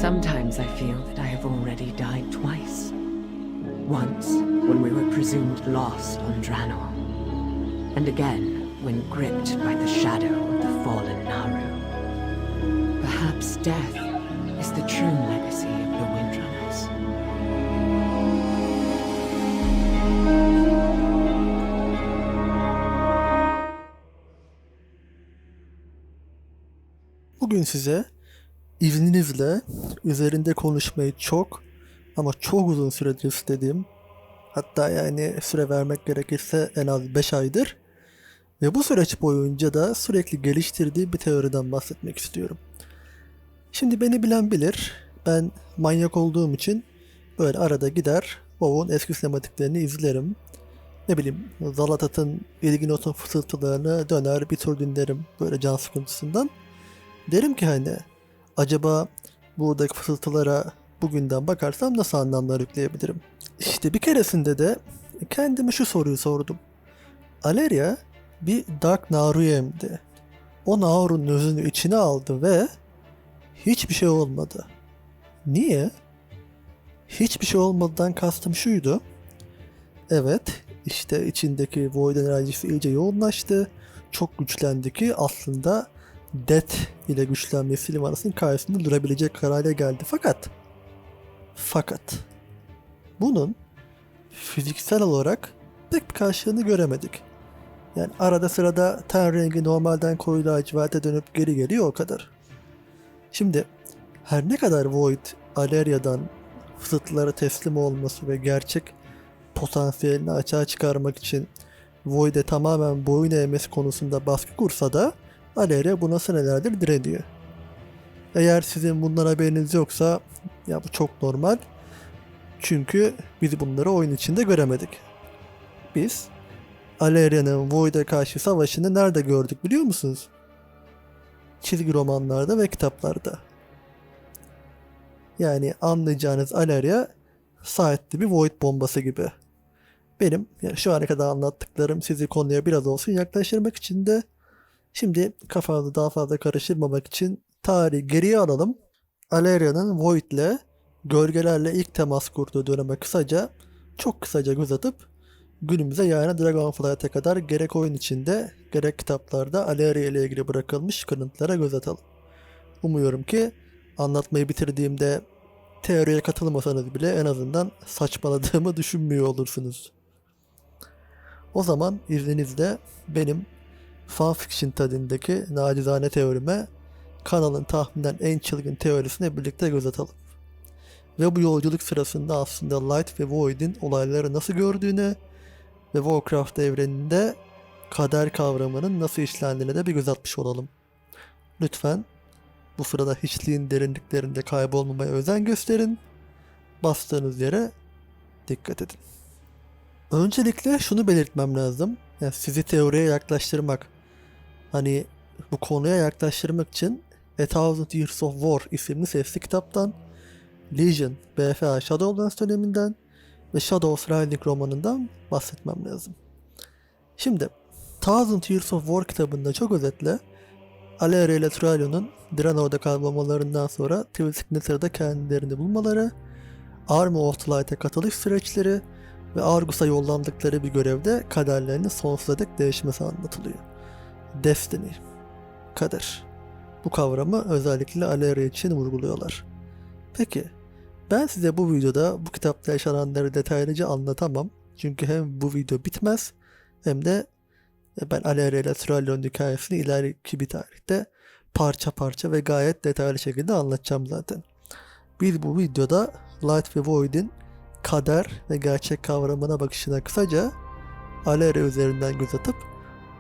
Sometimes I feel that I have already died twice. Once, when we were presumed lost on Draenor. And again, when gripped by the shadow of the fallen Naru. Perhaps death is the true legacy of the Windrunners. Bugün size izninizle üzerinde konuşmayı çok ama çok uzun süredir istediğim, hatta yani süre vermek gerekirse en az 5 aydır ve bu süreç boyunca da sürekli geliştirdiği bir teoriden bahsetmek istiyorum. Şimdi beni bilen bilir, ben manyak olduğum için böyle arada gider WoW'un eski sinematiklerini izlerim. Ne bileyim, Zalatat'ın Ilginot'un fısıltılarını döner bir tur dinlerim böyle can sıkıntısından. Derim ki hani acaba buradaki fısıltılara bugünden bakarsam nasıl anlamlar yükleyebilirim? İşte bir keresinde de kendime şu soruyu sordum. Alleria bir Dark Naru'yu emdi. O Naru'nun özünü içine aldı ve hiçbir şey olmadı. Niye? Hiçbir şey olmadan kastım şuydu. Evet, işte içindeki Void enerjisi iyice yoğunlaştı. Çok güçlendi ki aslında Death ile güçlenmesi Sylvanas'ın karşısında durabilecek kararla geldi. Fakat bunun fiziksel olarak pek bir karşılığını göremedik. Yani arada sırada ten rengi normalden koyu laciverte dönüp geri geliyor, o kadar. Şimdi her ne kadar Void Alleria'dan fısıltılara teslim olması ve gerçek potansiyelini açığa çıkarmak için Void'e tamamen boyun eğmesi konusunda baskı kursa da Alleria buna senelerdir direniyor. Eğer sizin bundan haberiniz yoksa ya bu çok normal. Çünkü biz bunları oyun içinde göremedik. Biz Alleria'nın Void'e karşı savaşını nerede gördük biliyor musunuz? Çizgi romanlarda ve kitaplarda. Yani anlayacağınız Alleria saatli bir Void bombası gibi. Benim şu ana kadar anlattıklarım sizi konuya biraz olsun yaklaştırmak için de şimdi kafanızı daha fazla karıştırmamak için tarihi geriye alalım. Alleria'nın Void'le gölgelerle ilk temas kurduğu döneme çok kısaca göz atıp günümüze yani Dragonflight'a kadar gerek oyun içinde gerek kitaplarda Alleria ile ilgili bırakılmış kırıntılara göz atalım. Umuyorum ki anlatmayı bitirdiğimde teoriye katılmasanız bile en azından saçmaladığımı düşünmüyor olursunuz. O zaman izninizle benim fanfiction tadındaki nacizane teorime, kanalın tahminen en çılgın teorisine birlikte göz atalım. Ve bu yolculuk sırasında aslında Light ve Void'in olayları nasıl gördüğüne ve Warcraft evreninde kader kavramının nasıl işlendiğine de bir göz atmış olalım. Lütfen bu sırada hiçliğin derinliklerinde kaybolmamaya özen gösterin. Bastığınız yere dikkat edin. Öncelikle şunu belirtmem lazım. Yani sizi teoriye yaklaştırmak, hani bu konuya yaklaştırmak için A Thousand Years of War isimli sesli kitaptan, Legion, BFA Shadowlands döneminden ve Shadows Rising romanından bahsetmem lazım. Şimdi Thousand Years of War kitabında çok özetle Alleria ile Thrallion'un Draenor'da kaybolmalarından sonra Twisted kendilerini bulmaları, Army of the Light'e katılış süreçleri ve Argus'a yollandıkları bir görevde kaderlerinin sonsuza dek değişmesi anlatılıyor. Destiny, kader. Bu kavramı özellikle Alleria için vurguluyorlar. Peki, ben size bu videoda bu kitapta yaşananları detaylıca anlatamam. Çünkü hem bu video bitmez hem de ben Alleria ile Thrallion'un hikayesini ileriki bir tarihte parça parça ve gayet detaylı şekilde anlatacağım zaten. Biz bu videoda Light ve Void'in kader ve gerçek kavramına bakışına kısaca Alleria üzerinden göz atıp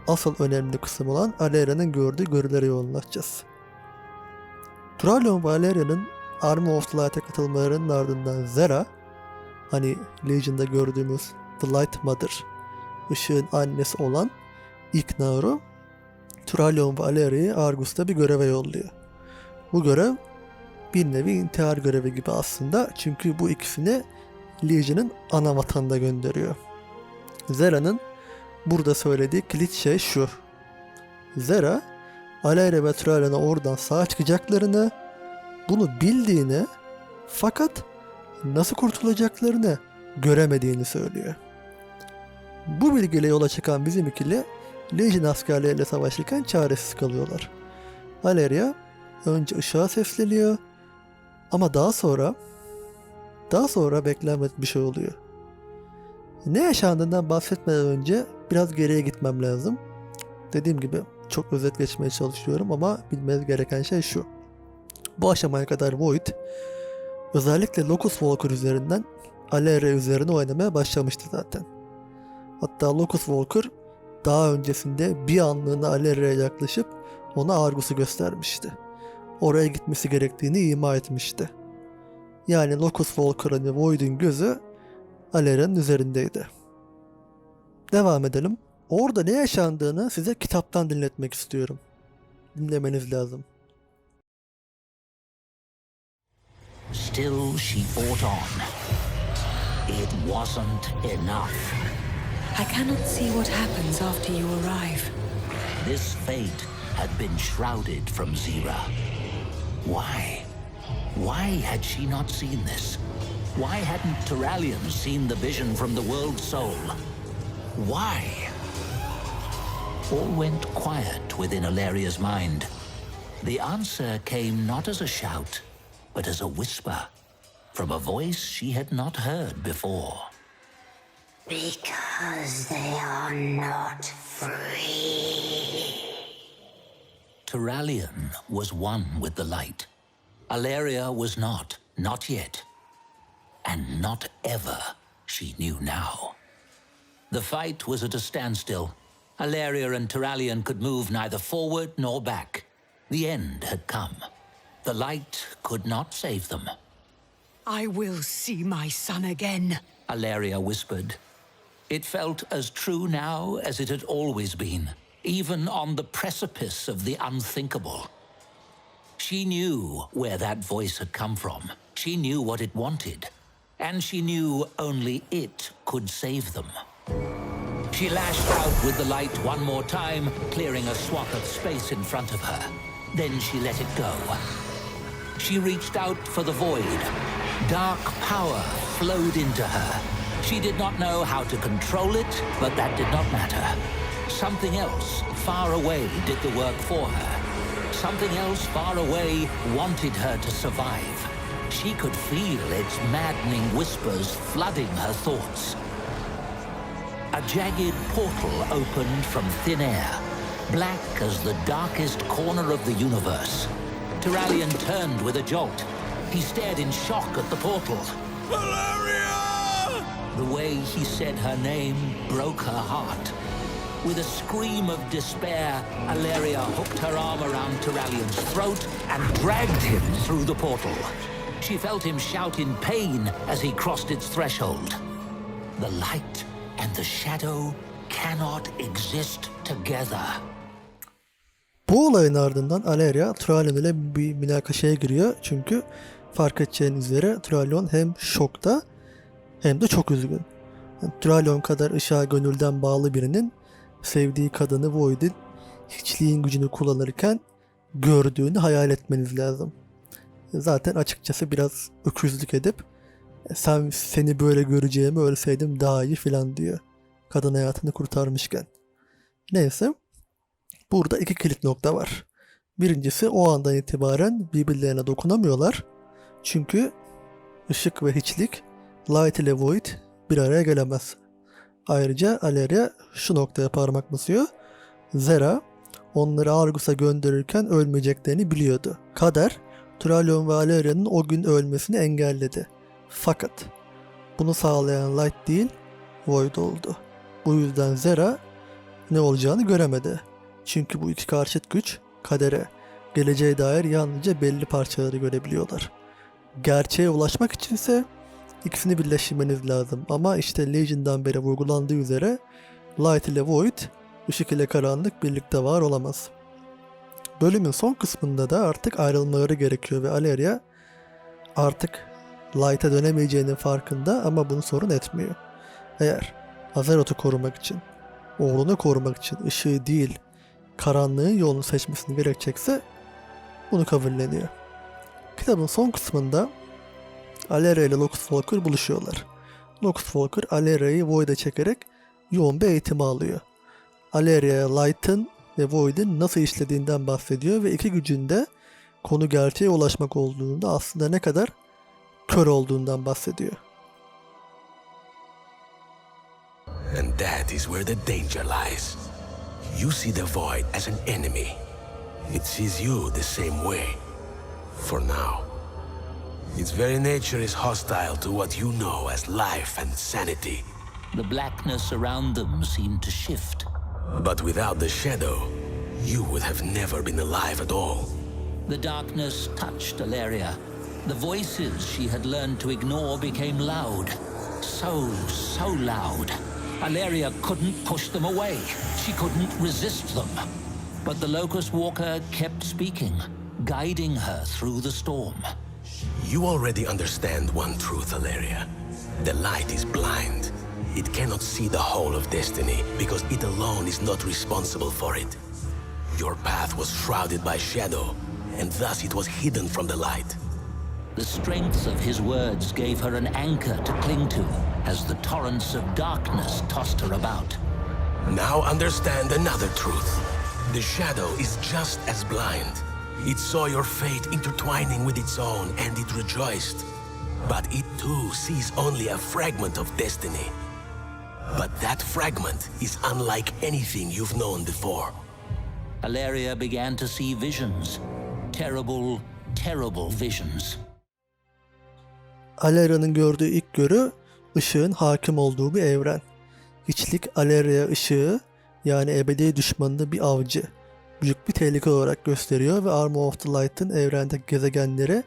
asıl önemli kısım olan Alleria'nın gördüğü görülere yoğunlaşacağız. Thrallion ve Alleria'nın Army of the Light'e katılmalarının ardından Zera, hani Legion'da gördüğümüz The Light Mother, ışığın annesi olan ilk Naru, Thrallion ve Alleria'yı Argus'ta bir göreve yolluyor. Bu görev bir nevi intihar görevi gibi aslında, çünkü bu ikisini Legion'ın ana vatanına gönderiyor. Zera'nın burada söylediği kilit şey şu. Zera, Alleria ve Thrallion'a oradan sağ çıkacaklarını bunu bildiğini fakat nasıl kurtulacaklarını göremediğini söylüyor. Bu bilgiyle yola çıkan bizim ikili Legion askerleriyle savaşırken çaresiz kalıyorlar. Valeria önce ışığa sesleniyor ama daha sonra beklenmedik bir şey oluyor. Ne yaşandığından bahsetmeden önce biraz geriye gitmem lazım. Dediğim gibi çok özet geçmeye çalışıyorum ama bilmeniz gereken şey şu. Bu aşamaya kadar Void özellikle Locus Walker üzerinden Alleria üzerine oynamaya başlamıştı zaten. Hatta Locus Walker daha öncesinde bir anlığına Alleria'ya yaklaşıp ona Argus'u göstermişti. Oraya gitmesi gerektiğini ima etmişti. Yani Locus Walker'ın ve Void'in gözü Alleria'nın üzerindeydi. Devam edelim. Orada ne yaşandığını size kitaptan dinletmek istiyorum. Dinlemeniz lazım. Still she fought on. It wasn't enough. I cannot see what happens after you arrive. This fate had been shrouded from Zira. Why? Why had she not seen this? Why hadn't Turalyon seen the vision from the world soul? Why? All went quiet within Aleria's mind. The answer came not as a shout, but as a whisper, from a voice she had not heard before. Because they are not free. Turalyon was one with the light. Alleria was not yet. And not ever, she knew now. The fight was at a standstill. Alleria and Turalyon could move neither forward nor back. The end had come. The light could not save them. I will see my son again. Alleria whispered. It felt as true now as it had always been, even on the precipice of the unthinkable. She knew where that voice had come from. She knew what it wanted. And she knew only it could save them. She lashed out with the light one more time, clearing a swath of space in front of her. Then she let it go. She reached out for the void. Dark power flowed into her. She did not know how to control it, but that did not matter. Something else far away did the work for her. Something else far away wanted her to survive. She could feel its maddening whispers flooding her thoughts. A jagged portal opened from thin air, black as the darkest corner of the universe. Turalyon turned with a jolt. He stared in shock at the portal. Valeria! The way he said her name broke her heart. With a scream of despair, Alleria hooked her arm around Turalyon's throat and dragged him through the portal. She felt him shout in pain as he crossed its threshold. The light and the shadow cannot exist together. Bu olayın ardından Alleria Turalyon ile bir münakaşaya giriyor. Çünkü fark edeceğiniz üzere Turalyon hem şokta hem de çok üzgün. Yani Turalyon kadar ışığa gönülden bağlı birinin sevdiği kadını Void'in hiçliğin gücünü kullanırken gördüğünü hayal etmeniz lazım. Zaten açıkçası biraz öküzlük edip seni böyle göreceğimi ölseydim daha iyi filan diyor. Kadın hayatını kurtarmışken. Neyse. Burada iki kilit nokta var. Birincisi o andan itibaren birbirlerine dokunamıyorlar. Çünkü ışık ve hiçlik, light ile void bir araya gelemez. Ayrıca Alleria şu noktaya parmak basıyor. Zera onları Argus'a gönderirken ölmeyeceklerini biliyordu. Kader, Turalyon ve Alleria'nın o gün ölmesini engelledi. Fakat bunu sağlayan Light değil, Void oldu. Bu yüzden Zera ne olacağını göremedi. Çünkü bu iki karşıt güç kadere, geleceğe dair yalnızca belli parçaları görebiliyorlar. Gerçeğe ulaşmak içinse ikisini birleştirmeniz lazım. Ama işte Legion'dan beri vurgulandığı üzere Light ile Void, ışık ile karanlık birlikte var olamaz. Bölümün son kısmında da artık ayrılmaları gerekiyor ve Alleria artık Light'a dönemeyeceğinin farkında ama bunu sorun etmiyor. Eğer Azeroth'u korumak için, oğlunu korumak için ışığı değil karanlığın yolunu seçmesini gerekecekse bunu kabulleniyor. Kitabın son kısmında Alleria ile Locus Walker buluşuyorlar. Locus Walker Alleria'yı Void'e çekerek yoğun bir eğitim alıyor. Alleria'ya Light'ın ve Void'in nasıl işlediğinden bahsediyor ve iki gücün de konu gerçeğe ulaşmak olduğunda aslında ne kadar kör olduğundan bahsediyor. And that is where the danger lies. You see the Void as an enemy. It sees you the same way. For now. Its very nature is hostile to what you know as life and sanity. The blackness around them seemed to shift. But without the shadow, you would have never been alive at all. The darkness touched Alleria. The voices she had learned to ignore became loud. So loud. Alleria couldn't push them away. She couldn't resist them. But the Locust Walker kept speaking, guiding her through the storm. You already understand one truth, Alleria. The light is blind. It cannot see the whole of destiny because it alone is not responsible for it. Your path was shrouded by shadow, and thus it was hidden from the light. The strength of his words gave her an anchor to cling to as the torrents of darkness tossed her about. Now understand another truth. The shadow is just as blind. It saw your fate intertwining with its own and it rejoiced. But it too sees only a fragment of destiny. But that fragment is unlike anything you've known before. Alleria began to see visions. Terrible visions. Alleria'nın gördüğü ilk görü ışığın hakim olduğu bir evren. Hiçlik Alleria ışığı yani ebedi düşmanını bir avcı, büyük bir tehlike olarak gösteriyor ve Armor of the Light'ın evrendeki gezegenleri,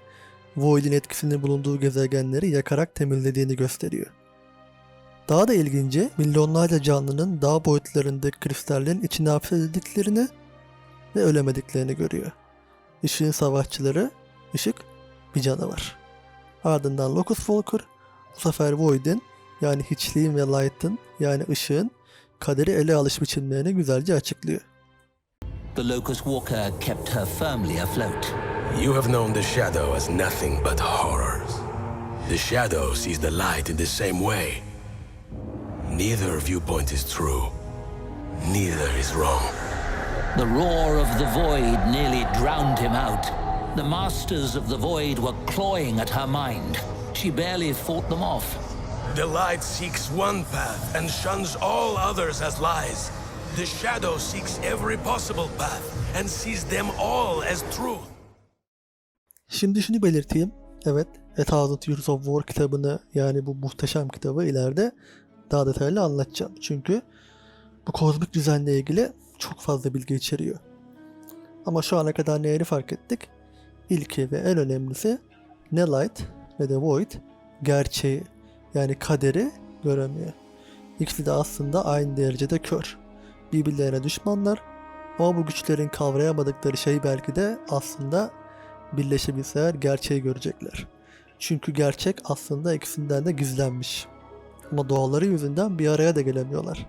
Void'in etkisinin bulunduğu gezegenleri yakarak temizlediğini gösteriyor. Daha da ilginci, milyonlarca canlının dağ boyutlarındaki kristallerin içine hapsedildiklerini ve ölemediklerini görüyor. Işığın savaşçıları, ışık bir canavar. Ardından Locust Walker bu sefer Void'in yani hiçliğin ve Light'ın yani ışığın kaderi ele alış biçimlerini güzelce açıklıyor. The Locust Walker kept her firmly afloat. You have known the shadow as nothing but horrors. The shadow sees the light in the same way. Neither viewpoint is true. Neither is wrong. The roar of the void nearly drowned him out. The masters of the void were clawing at her mind. She barely fought them off. The light seeks one path and shuns all others as lies. The shadow seeks every possible path and sees them all as truth. Şimdi şunu belirteyim. Evet, A Thousand Years of War kitabını yani bu muhteşem kitabı ileride daha detaylı anlatacağım. Çünkü bu kozmik düzenle ilgili çok fazla bilgi içeriyor. Ama şu ana kadar neyini fark ettik? İlki ve en önemlisi ne Light ne de Void gerçeği yani kaderi göremiyor. İkisi de aslında aynı derecede kör. Birbirlerine düşmanlar ama bu güçlerin kavrayamadıkları şey belki de aslında birleşebilseler gerçeği görecekler. Çünkü gerçek aslında ikisinden de gizlenmiş. Ama doğaları yüzünden bir araya da gelemiyorlar.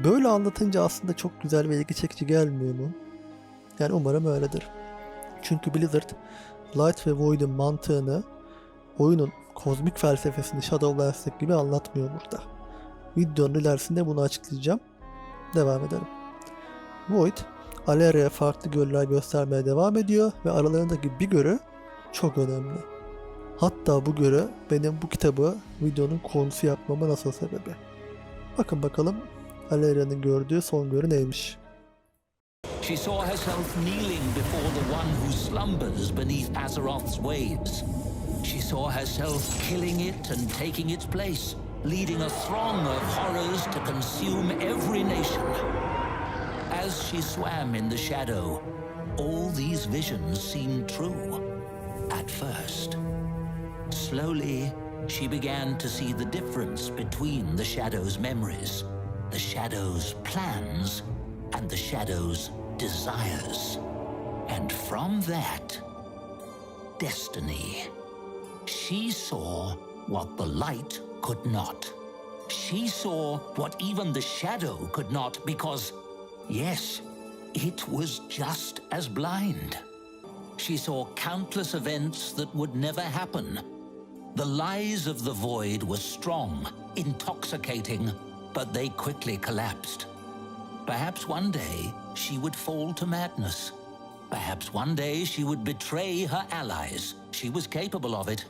Böyle anlatınca aslında çok güzel ve ilgi çekici gelmiyor mu? Yani umarım öyledir. Çünkü Blizzard, Light ve Void'in mantığını, oyunun kozmik felsefesini Shadowlands'taki gibi anlatmıyor burada. Videonun ilerisinde bunu açıklayacağım. Devam edelim. Void, Alleria'ya farklı görüler göstermeye devam ediyor ve aralarındaki bir görü çok önemli. Hatta bu görü benim bu kitabı videonun konusu yapmama nasıl sebebi. Bakın bakalım Alleria'nın gördüğü son görü neymiş? She saw herself kneeling before the one who slumbers beneath Azeroth's waves. She saw herself killing it and taking its place, leading a throng of horrors to consume every nation. As she swam in the shadow, all these visions seemed true. At first. Slowly, she began to see the difference between the Shadow's memories, the Shadow's plans, and the Shadow's desires. And from that, destiny. She saw what the light could not. She saw what even the shadow could not because, yes, it was just as blind. She saw countless events that would never happen. The lies of the Void were strong, intoxicating, but they quickly collapsed. Perhaps one day she would fall to madness. Perhaps one day she would betray her allies. She was capable of it.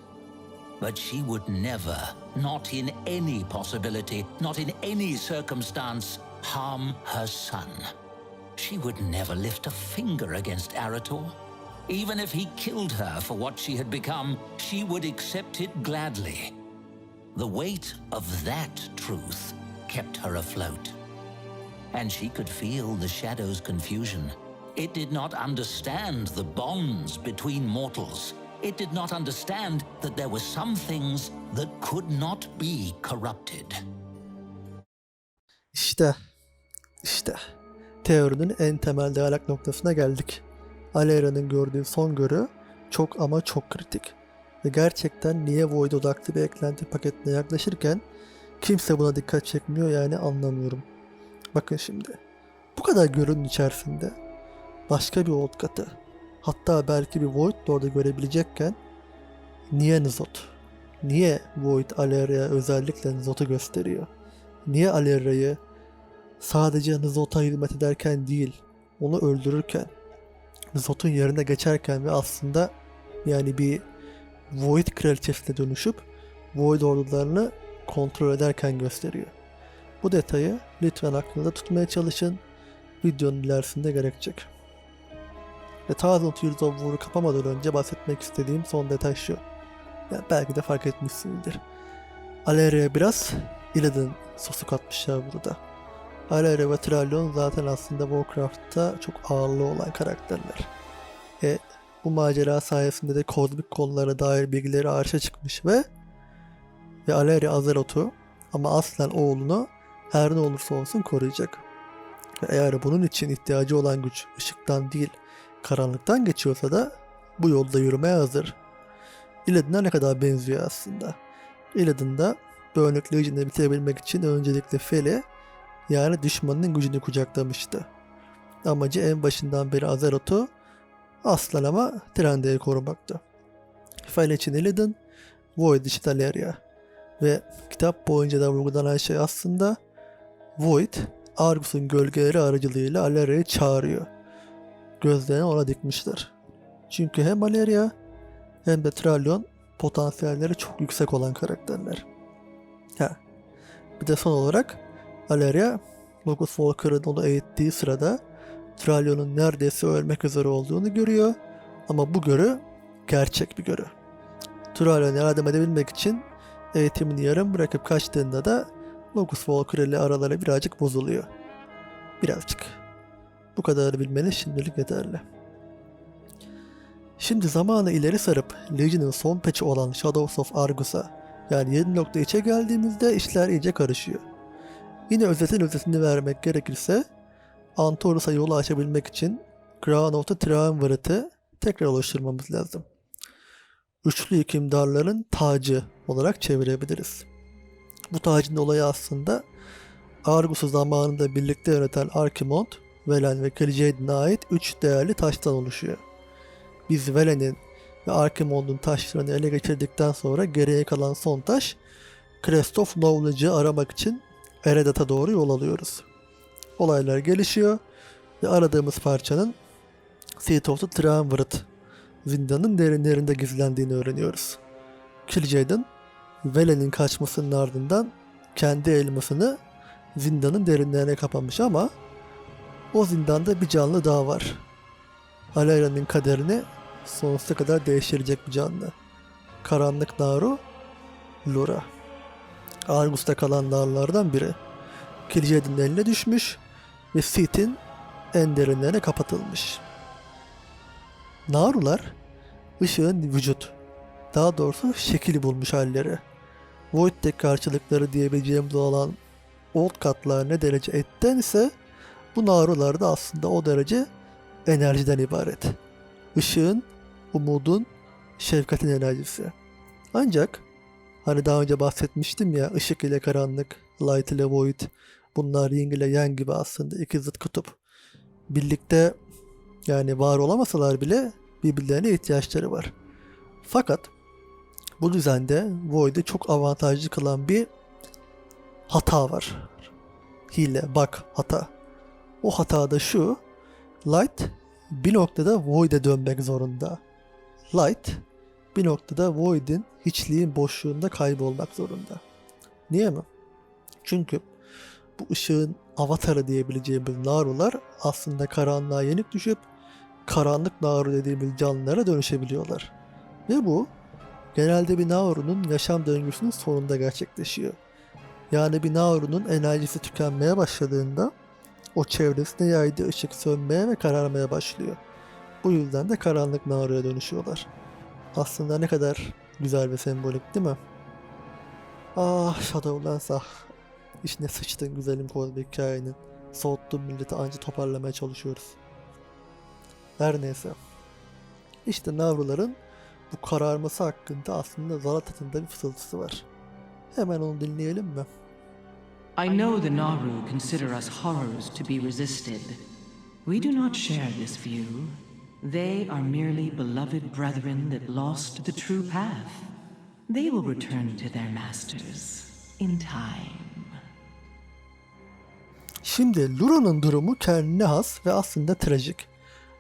But she would never, not in any possibility, not in any circumstance, harm her son. She would never lift a finger against Arator. Even if he killed her for what she had become, she would accept it gladly. The weight of that truth kept her afloat. And she could feel the Shadow's confusion. It did not understand the bonds between mortals. It did not understand that there were some things that could not be corrupted. İşte teorinin en temel değerlik noktasına geldik. Alera'nın gördüğü son görü çok ama çok kritik. Ve gerçekten niye Void odaklı bir eklenti paketine yaklaşırken kimse buna dikkat çekmiyor yani anlamıyorum. Bakın şimdi. Bu kadar görünün içerisinde başka bir Old katı, hatta belki bir Void de orada görebilecekken niye N'Zoth? Niye Void Alera'ya özellikle N'Zoth'u gösteriyor? Niye Alera'yı sadece N'Zoth'a hizmet ederken değil, onu öldürürken, N'Zoth'un yerine geçerken ve aslında yani bir Void kraliçesine dönüşüp Void ordularını kontrol ederken gösteriyor. Bu detayı lütfen aklınızda tutmaya çalışın. Videonun ilerisinde gerekecek. Ve Thousand Years of War'u kapamadan önce bahsetmek istediğim son detay şu. Yani belki de fark etmişsinizdir. Alera'ya biraz Illidan sosu katmışlar burada. Alera ve Trallion zaten aslında Warcraft'ta çok ağırlığı olan karakterler. Bu macera sayesinde de kozmik konulara dair bilgileri arşa çıkmış ve Alera Azeroth'u ama aslen oğlunu her ne olursa olsun koruyacak. Ve eğer bunun için ihtiyacı olan güç ışıktan değil karanlıktan geçiyorsa da bu yolda yürümeye hazır. Illidan'a ne kadar benziyor aslında. Illidan'da Burning Legion'ı bitirebilmek için öncelikle Fel'i yani düşmanının gücünü kucaklamıştı. Amacı en başından beri Azeroth'u aslan ama Thranduil'i korumaktı. Fel için Illidan, Void için Aleria. Ve kitap boyunca da vurgulanan şey aslında Void, Argus'un gölgeleri aracılığıyla Aleria'yı çağırıyor. Gözlerini ona dikmişler. Çünkü hem Aleria hem de Trallion potansiyelleri çok yüksek olan karakterler. Bir de son olarak Aleria, Logos Walker'ın onu eğittiği sırada Trallion'un neredeyse ölmek üzere olduğunu görüyor. Ama bu görü gerçek bir görü. Trallion'a yardım edebilmek için eğitimini yarım bırakıp kaçtığında da Logos Walker ile araları birazcık bozuluyor. Birazcık. Bu kadarı bilmeniz şimdilik yeterli. Şimdi zamanı ileri sarıp Legion'ın son patch'i olan Shadows of Argus'a yani 7.3'e geldiğimizde işler iyice karışıyor. Yine özetini vermek gerekirse Antorus'a yolu açabilmek için Crown of the Triumvirat'ı tekrar oluşturmamız lazım. Üçlü hükümdarların tacı olarak çevirebiliriz. Bu tacın olayı aslında Argus'u zamanında birlikte yöneten Archimonde, Velen ve Kil'jaeden'e ait 3 değerli taştan oluşuyor. Biz Velen'in ve Archimonde'un taşlarını ele geçirdikten sonra geriye kalan son taş Crest of Knowledge'ı aramak için Eredat'a doğru yol alıyoruz. Olaylar gelişiyor ve aradığımız parçanın Seat of the Triumvirate zindanın derinlerinde gizlendiğini öğreniyoruz. Kil'jaeden, Velen'in kaçmasının ardından kendi elmasını zindanın derinlerine kapamış ama o zindanda bir canlı daha var. Alera'nın kaderini sonsuza kadar değiştirecek bir canlı. Karanlık Naru, Lura. Argus'ta kalan narlardan biri. Kil'jaeden'in eline düşmüş ve Seat'in en derinlerine kapatılmış. Narular, ışığın vücut, daha doğrusu şekil bulmuş halleri. Void'deki karşılıkları diyebileceğimiz olan Old katlar ne derece etten ise bu Narular da aslında o derece enerjiden ibaret. Işığın, umudun, şefkatin enerjisi. Ancak hani daha önce bahsetmiştim ya, ışık ile karanlık, light ile void, bunlar yin ile yang gibi aslında iki zıt kutup. Birlikte yani var olamasalar bile birbirlerine ihtiyaçları var. Fakat bu düzende Void'i çok avantajlı kılan bir hata var. Hile, bug, hata. O hata da şu: Light bir noktada Void'e dönmek zorunda. Light bir noktada Void'in hiçliğin boşluğunda kaybolmak zorunda. Niye mi? Çünkü bu ışığın avatarı diyebileceğimiz Narular aslında karanlığa yenik düşüp karanlık Naru dediğimiz canlılara dönüşebiliyorlar. Ve bu genelde bir Naru'nun yaşam döngüsünün sonunda gerçekleşiyor. Yani bir Naru'nun enerjisi tükenmeye başladığında o çevresine yaydığı ışık sönmeye ve kararmaya başlıyor. Bu yüzden de karanlık Naru'ya dönüşüyorlar. Aslında ne kadar güzel ve sembolik değil mi? Ah Shadowlands ah. İşine sıçtın güzelim kozmik hikayenin. Soğuttun milleti, anca toparlamaya çalışıyoruz. Her neyse. İşte Naruların bu kararması hakkında aslında Zaratat'ın da bir fısıltısı var. Hemen onu dinleyelim mi? I know the Naru consider us horrors to be resisted. We do not share this view. They are merely beloved brethren that lost the true path. They will return to their masters in time. Şimdi Lura'nın durumu kendine has ve aslında trajik.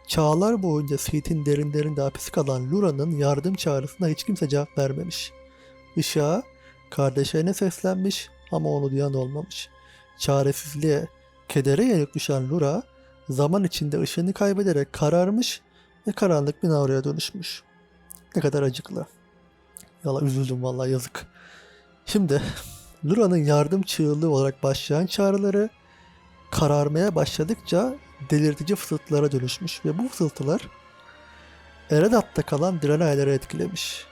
Çağlar boyunca Seed'in derinlerinde hapis kalan Lura'nın yardım çağrısına hiç kimse cevap vermemiş. Işığa, kardeşlerine seslenmiş ama onu duyan olmamış. Çaresizliğe, kedere yenik düşen Lura, zaman içinde ışığını kaybederek kararmış ve karanlık bir Naru'ya dönüşmüş. Ne kadar acıklı. Yala üzüldüm vallahi, yazık. Şimdi Lura'nın yardım çığlığı olarak başlayan çağrıları kararmaya başladıkça delirtici fısıltılara dönüşmüş ve bu fısıltılar Eredat'ta kalan Draenei'leri etkilemiş.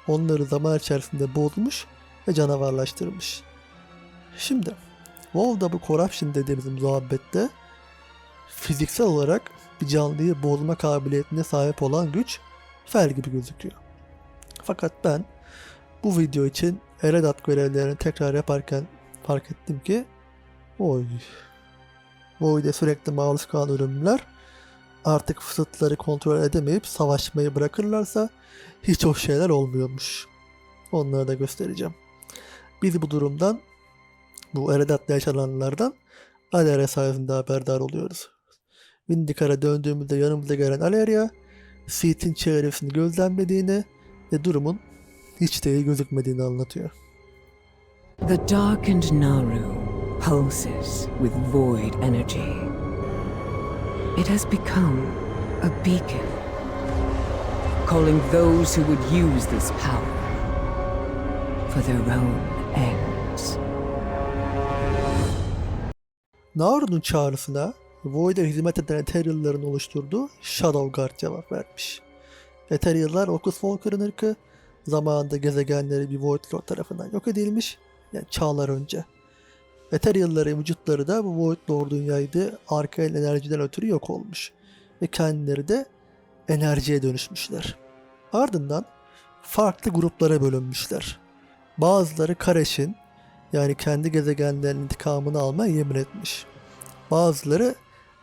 Onları zaman içerisinde boğulmuş ve canavarlaştırmış. Şimdi WoW Double Corruption dediğimiz muhabbette fiziksel olarak bir canlıyı bozma kabiliyetine sahip olan güç fel gibi gözüküyor. Fakat ben bu video için Eredat görevlerini tekrar yaparken fark ettim ki Void'e sürekli maruz kalan ölümlüler artık fısıltıları kontrol edemeyip savaşmayı bırakırlarsa hiç hoş şeyler olmuyormuş. Onları da göstereceğim. Biz bu durumdan, bu Eredat'ta yaşananlardan Alera sayesinde haberdar oluyoruz. Vindikar'a döndüğümüzde yanımıza gelen Aleria, Seed'in çevresini gözlemlediğini ve durumun hiç de iyi gözükmediğini anlatıyor. The darkened Naru pulses with void energy. It has become a beacon, calling those who would use this power for their own ends. Naru'nun çağrısına Void'e hizmet eden Ethereal'ların oluşturduğu Shadowguard cevap vermiş. Ethereal'lar Ocus Walker'ın ırkı, zamanında gezegenleri bir Void Lord tarafından yok edilmiş, yani çağlar önce. Ethereal'ların vücutları da bu Void Lord'un yaydığı arkail enerjiden ötürü yok olmuş ve kendileri de enerjiye dönüşmüşler. Ardından farklı gruplara bölünmüşler. Bazıları Karash'in, yani kendi gezegenlerinin intikamını almaya yemin etmiş. Bazıları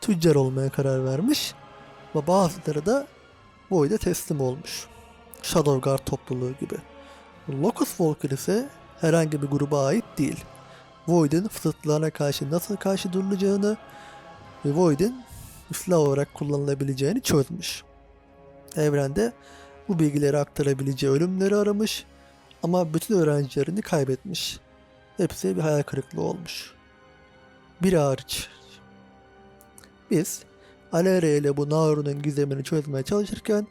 tüccar olmaya karar vermiş ve bazıları da Void'e teslim olmuş. Shadowguard topluluğu gibi. Locus Walker ise herhangi bir gruba ait değil. Void'in fısıltılarına karşı nasıl karşı durulacağını ve Void'in silah olarak kullanılabileceğini çözmüş. Evrende bu bilgileri aktarabileceği ölümleri aramış ama bütün öğrencilerini kaybetmiş. Hepsi bir hayal kırıklığı olmuş. Biri hariç. Biz Alera ile bu Naru'nun gizemini çözmeye çalışırken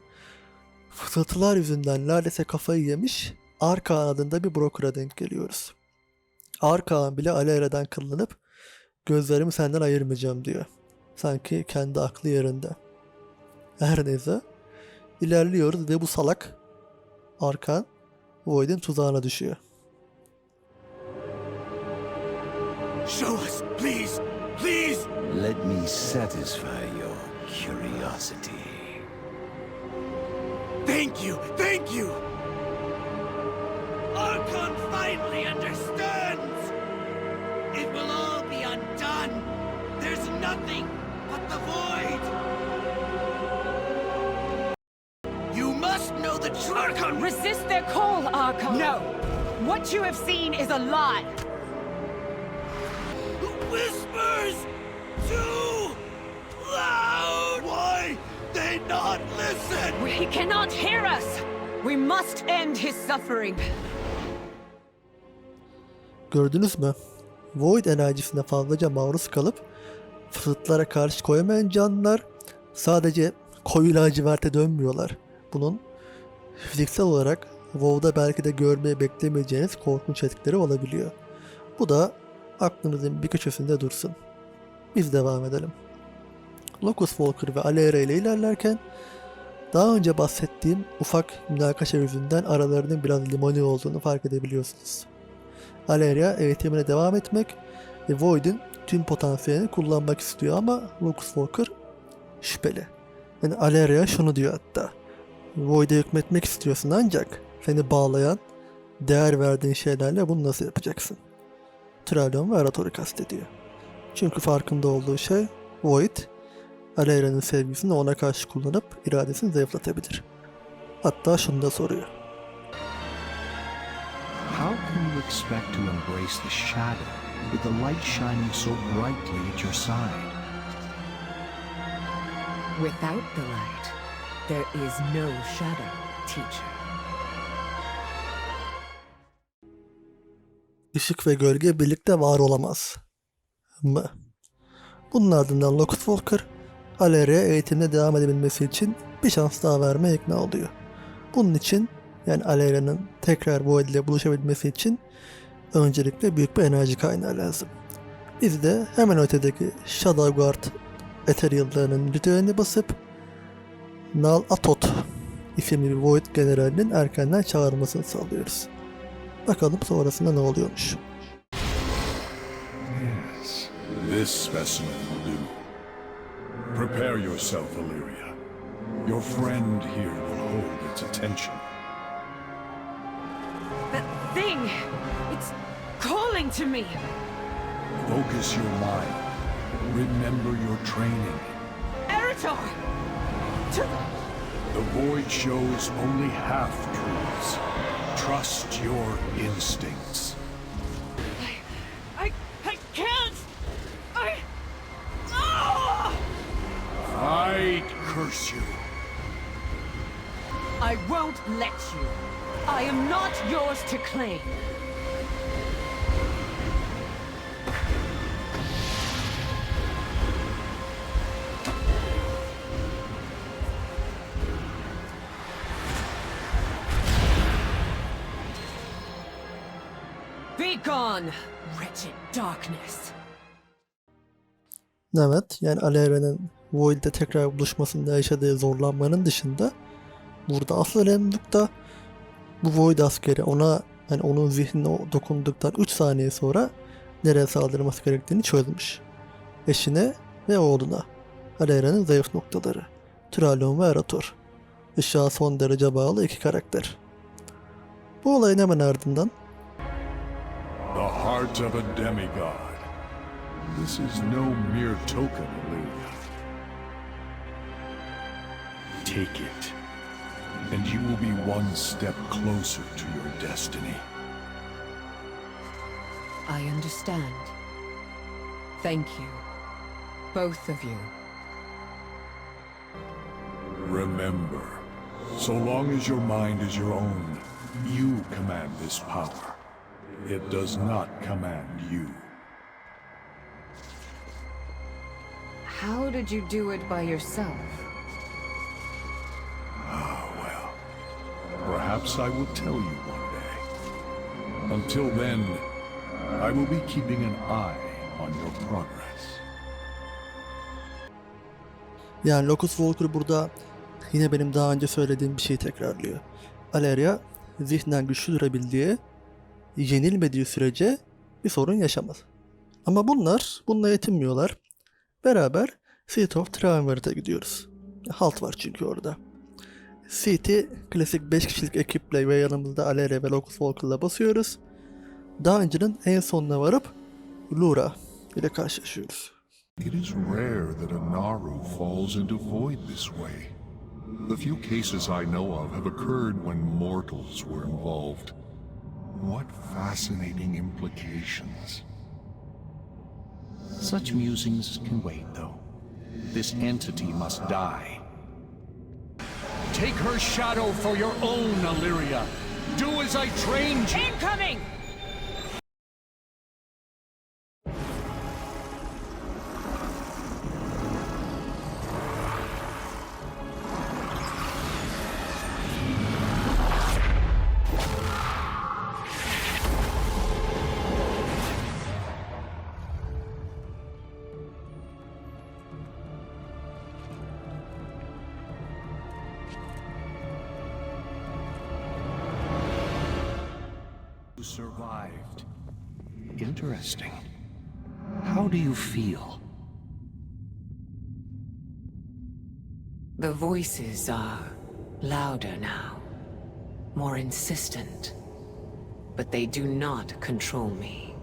fısıltılar yüzünden neredeyse kafayı yemiş Arkaan adında bir broker'a denk geliyoruz. Arkaan bile Alera'dan kıllanıp gözlerimi senden ayırmayacağım diyor. Sanki kendi aklı yerinde. Her neyse ilerliyoruz ve bu salak Arkaan Void'in tuzağına düşüyor. Show us, please, please! Let me satisfy your curiosity. Thank you, thank you! Archon finally understands! It will all be undone! There's nothing but the void! Archon! Resist their call, Archon! No! What you have seen is a lie! Whispers too loud! Why they not listen? He cannot hear us! We must end his suffering! Gördünüz mü? Void enerjisine fazlaca maruz kalıp fısıltılara karşı koyamayan canlılar sadece koyu laciverte dönmüyorlar. Bunun fiziksel olarak WoW'da belki de görmeye beklemeyeceğiniz korkunç etkileri olabiliyor. Bu da aklınızın bir köşesinde dursun. Biz devam edelim. Locus Walker ve Alera ile ilerlerken daha önce bahsettiğim ufak münakaşa yüzünden aralarının biraz limoni olduğunu fark edebiliyorsunuz. Alera eğitimine devam etmek ve Void'in tüm potansiyelini kullanmak istiyor ama Locus Walker şüpheli. Yani Alera'ya şunu diyor hatta. Void'e hükmetmek istiyorsun ancak seni bağlayan, değer verdiğin şeylerle bunu nasıl yapacaksın? Thralion ve Arator'u kastediyor. Çünkü farkında olduğu şey Void, Alera'nın sevgisini ona karşı kullanıp iradesini zayıflatabilir. Hatta şunu da soruyor. How can you expect to embrace the shadow with the light shining so brightly at your side? Without the light, there is no shadow, teacher. Işık ve gölge birlikte var olamaz mı? Bunun ardından Locus Walker, Alera'ya eğitimine devam edebilmesi için bir şans daha vermeye ikna oluyor. Bunun için yani Alera'nın tekrar Void ile buluşabilmesi için öncelikle büyük bir enerji kaynağı lazım. Biz de hemen ötedeki Shadowguard Ethereal'larının ritüelini basıp Nal Atot isimli bir Void generalinin erkenden çağırmasını sağlıyoruz. Bakalım sonrasında ne oluyormuş. Yes, this specimen will do. Prepare yourself, Illyria. Your friend here will hold its attention. That thing! It's calling to me! Focus your mind. Remember your training. Eritor! The void shows only half-truths. Trust your instincts. I can't! Oh! I'd curse you. I won't let you. I am not yours to claim. Be gone, wretched darkness. Evet, yani Alera'nın Void'de tekrar buluşmasında yaşadığı zorlanmanın dışında burada asıl önemli nokta bu Void askeri ona yani onun zihnine dokunduktan 3 saniye sonra nereye saldırması gerektiğini çözmüş. Eşine ve oğluna. Alera'nın zayıf noktaları. Thralion ve Arator. Işığa son derece bağlı iki karakter. Bu olayın hemen ardından The heart of a demigod. This is no mere token, Illyria. Take it, and you will be one step closer to your destiny. I understand. Thank you. Both of you. Remember, so long as your mind is your own, you command this power. It does not command you. How did you do it by yourself? Ah, well. Perhaps I will tell you one day. Until then, I will be keeping an eye on your progress. yani Locus Walker burada yine benim daha önce söylediğim bir şeyi tekrarlıyor. Alerya zihnen güçlü durabildiği, yenilmediği sürece bir sorun yaşamaz. Ama bununla yetinmiyorlar. Beraber Seat of Triumvirat'a gidiyoruz. Halt var çünkü orada. Seat'i klasik 5 kişilik ekiple ve yanımızda Alerya ve Locus Walker'la basıyoruz. Dungeon'ın en sonuna varıp Lura ile karşılaşıyoruz. It is rare that a Naru falls into void this way. The few cases I know of have occurred when mortals were involved. What fascinating implications. Such musings can wait, though. This entity must die. Take her shadow for your own, Illyria. Do as I trained you. Incoming! Survived. Interesting. How do you feel? The voices are louder now, more insistent, but they do not control me.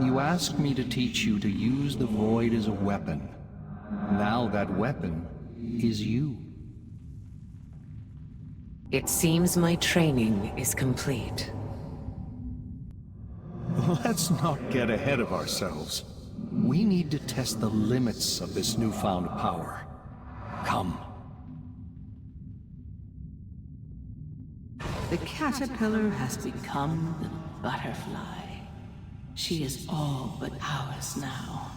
You asked me to teach you to use the void as a weapon. Now that weapon is you. It seems my training is complete. Let's not get ahead of ourselves. We need to test the limits of this newfound power. Come. The caterpillar has become the butterfly. She is all but ours now.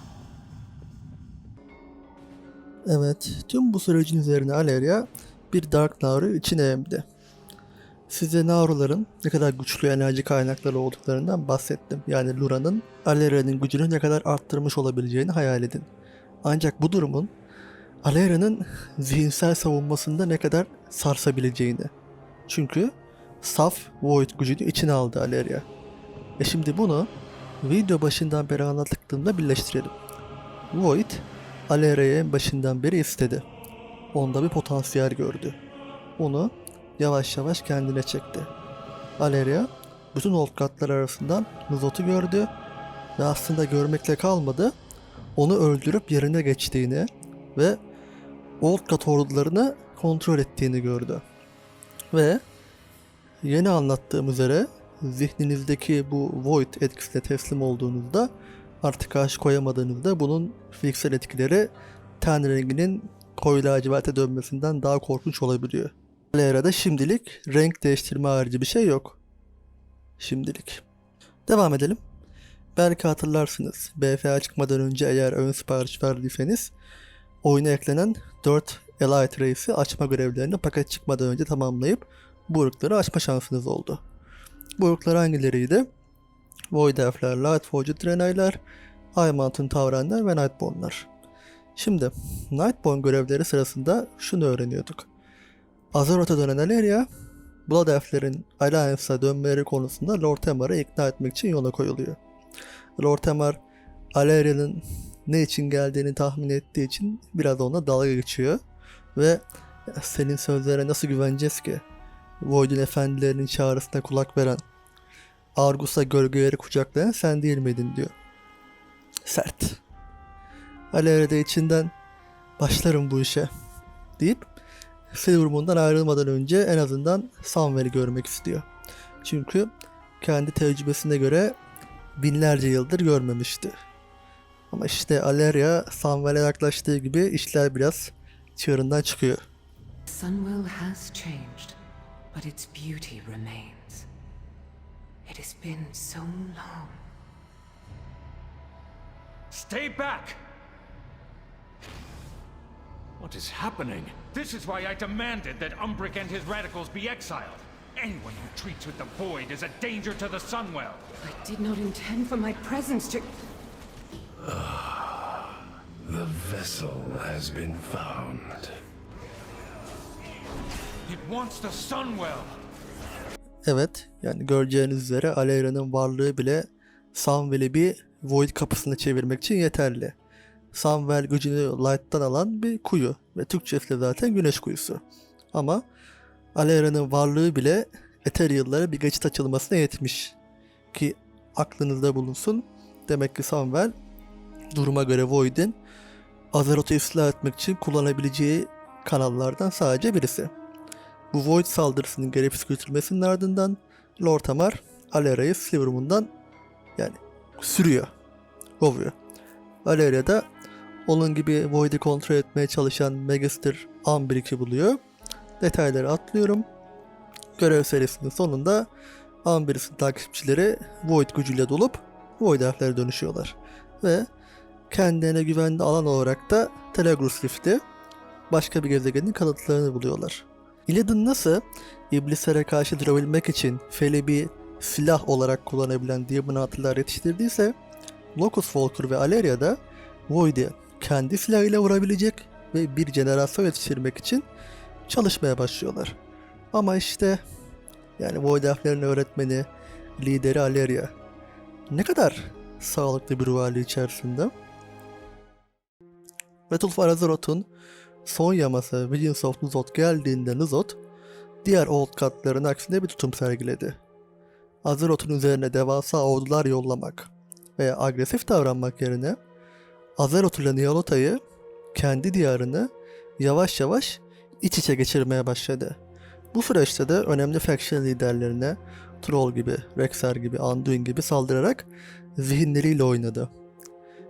Evet, tüm bu sürecin üzerine Alleria bir Dark Naru içine emdi. Size Naruların ne kadar güçlü enerji kaynakları olduklarından bahsettim. Yani Lura'nın Alleria'nın gücünü ne kadar arttırmış olabileceğini hayal edin. Ancak bu durumun Alleria'nın zihinsel savunmasında ne kadar sarsabileceğini. Çünkü saf Void gücünü içine aldı Alleria. Şimdi bunu video başından beri anlattıklarımda birleştirelim. Void, Alleria'yı en başından beri istedi. Onda bir potansiyel gördü. Onu yavaş yavaş kendine çekti. Alleria bütün Oldguardlar arasından Nuzot'u gördü ve aslında görmekle kalmadı, onu öldürüp yerine geçtiğini ve Oldguard ordularını kontrol ettiğini gördü. Ve yeni anlattığım üzere zihninizdeki bu Void etkisine teslim olduğunuzda, artık karşı koyamadığınızda bunun fiziksel etkileri ten renginin koyu laciverte dönmesinden daha korkunç olabiliyor. Alleria'da şimdilik renk değiştirme harici bir şey yok. Şimdilik. Devam edelim. Belki hatırlarsınız, BFA çıkmadan önce eğer ön sipariş verdiyseniz oyuna eklenen 4 Elite Race'i açma görevlerini paket çıkmadan önce tamamlayıp bu ırkları açma şansınız oldu. Bu ırklar hangileriydi? Void Elf'ler, Lightforged Draenei'ler, Eye Mountain Taurenler ve Nightborn'lar. Şimdi Nightborn görevleri sırasında şunu öğreniyorduk. Azeroth'a dönen Alleria, Blood Elf'lerin Alliance'a dönmeleri konusunda Lord Emar'ı ikna etmek için yola koyuluyor. Lord Emar, Alleria'nın ne için geldiğini tahmin ettiği için biraz ona dalga geçiyor ve senin sözlerine nasıl güveneceğiz ki? Void'un efendilerinin çağrısına kulak veren, Argus'a gölgeleri kucaklayan sen değil miydin diyor. Sert. Alleria de içinden başlarım bu işe deyip Silvermoon'dan ayrılmadan önce en azından Samwell'i görmek istiyor. Çünkü kendi tecrübesine göre binlerce yıldır görmemişti. Ama işte Alleria Samwell'e yaklaştığı gibi işler biraz çığırından çıkıyor. Sunwell has changed, but its beauty remains. It has been so long. Stay back! What is happening? This is why I demanded that Umbric and his radicals be exiled. Anyone who treats with the Void is a danger to the Sunwell. I did not intend for my presence to... The vessel has been found. It wants the Sunwell. Evet, yani göreceğiniz üzere Alleria'nın varlığı bile Samwell'i bir Void kapısını çevirmek için yeterli. Samwell gücünü Light'tan alan bir kuyu ve Türkçesi de zaten güneş kuyusu. Ama Alleria'nın varlığı bile Ethereal'lara bir geçit açılmasına yetmiş. Ki aklınızda bulunsun, demek ki Samwell duruma göre Void'in Azeroth'u ıslah etmek için kullanabileceği kanallardan sadece birisi. Bu Void saldırısının geri püskürtülmesinin ardından Lord Amar Alera'yı Silvermoon'dan yani sürüyor, kovuyor. Valeria da onun gibi Void'i kontrol etmeye çalışan Magister Umbric'i buluyor. Detayları atlıyorum. Görev serisinin sonunda Umbric'in takipçileri Void gücüyle dolup Void elflere dönüşüyorlar. Ve kendilerine güvenli alan olarak da Telegrus Rift'i başka bir gezegenin kanıtlarını buluyorlar. Illidan nasıl iblislere karşı durabilmek için Fel'i bir silah olarak kullanabilen Demon Hunter'lar yetiştirdiyse, Locust Walker ve Aleria da Void'i kendi silahıyla vurabilecek ve bir jenerasyon yetiştirmek için çalışmaya başlıyorlar. Ama işte yani Void elflerin öğretmeni, lideri Aleria ne kadar sağlıklı bir ruh hali içerisinde. Battle for Azeroth'un son yaması Visions of N'Zoth geldiğinde N'Zoth diğer Old God'ların aksine bir tutum sergiledi. Azeroth'un üzerine devasa ordular yollamak veya agresif davranmak yerine Azeroth ile Nyalota'yı kendi diyarını yavaş yavaş iç içe geçirmeye başladı. Bu süreçte de önemli faction liderlerine Troll gibi, Rexxar gibi, Anduin gibi saldırarak zihinleriyle oynadı.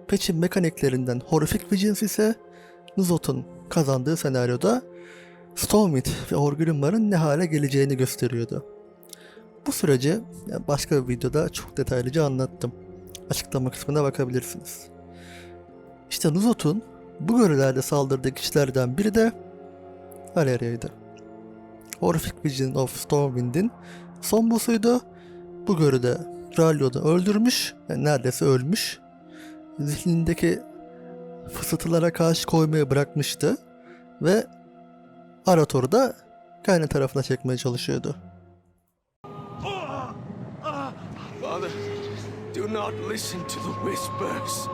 Patch'in mekaniklerinden Horrific Visions ise N'Zoth'un kazandığı senaryoda Stormwind ve Orgrimmar'ın ne hale geleceğini gösteriyordu. Bu süreci başka bir videoda çok detaylıca anlattım. Açıklama kısmına bakabilirsiniz. İşte N'Zoth'un bu görelerde saldırdığı kişilerden biri de Aleria'ydı. Horrific Vision of Stormwind'in son boss'uydu. Bu görüde Ralio'da öldürmüş, yani neredeyse ölmüş. Zihnindeki fısıltılara karşı koymayı bırakmıştı ve Arator'u da kendi tarafına çekmeye çalışıyordu. Father, do not listen to the whispers.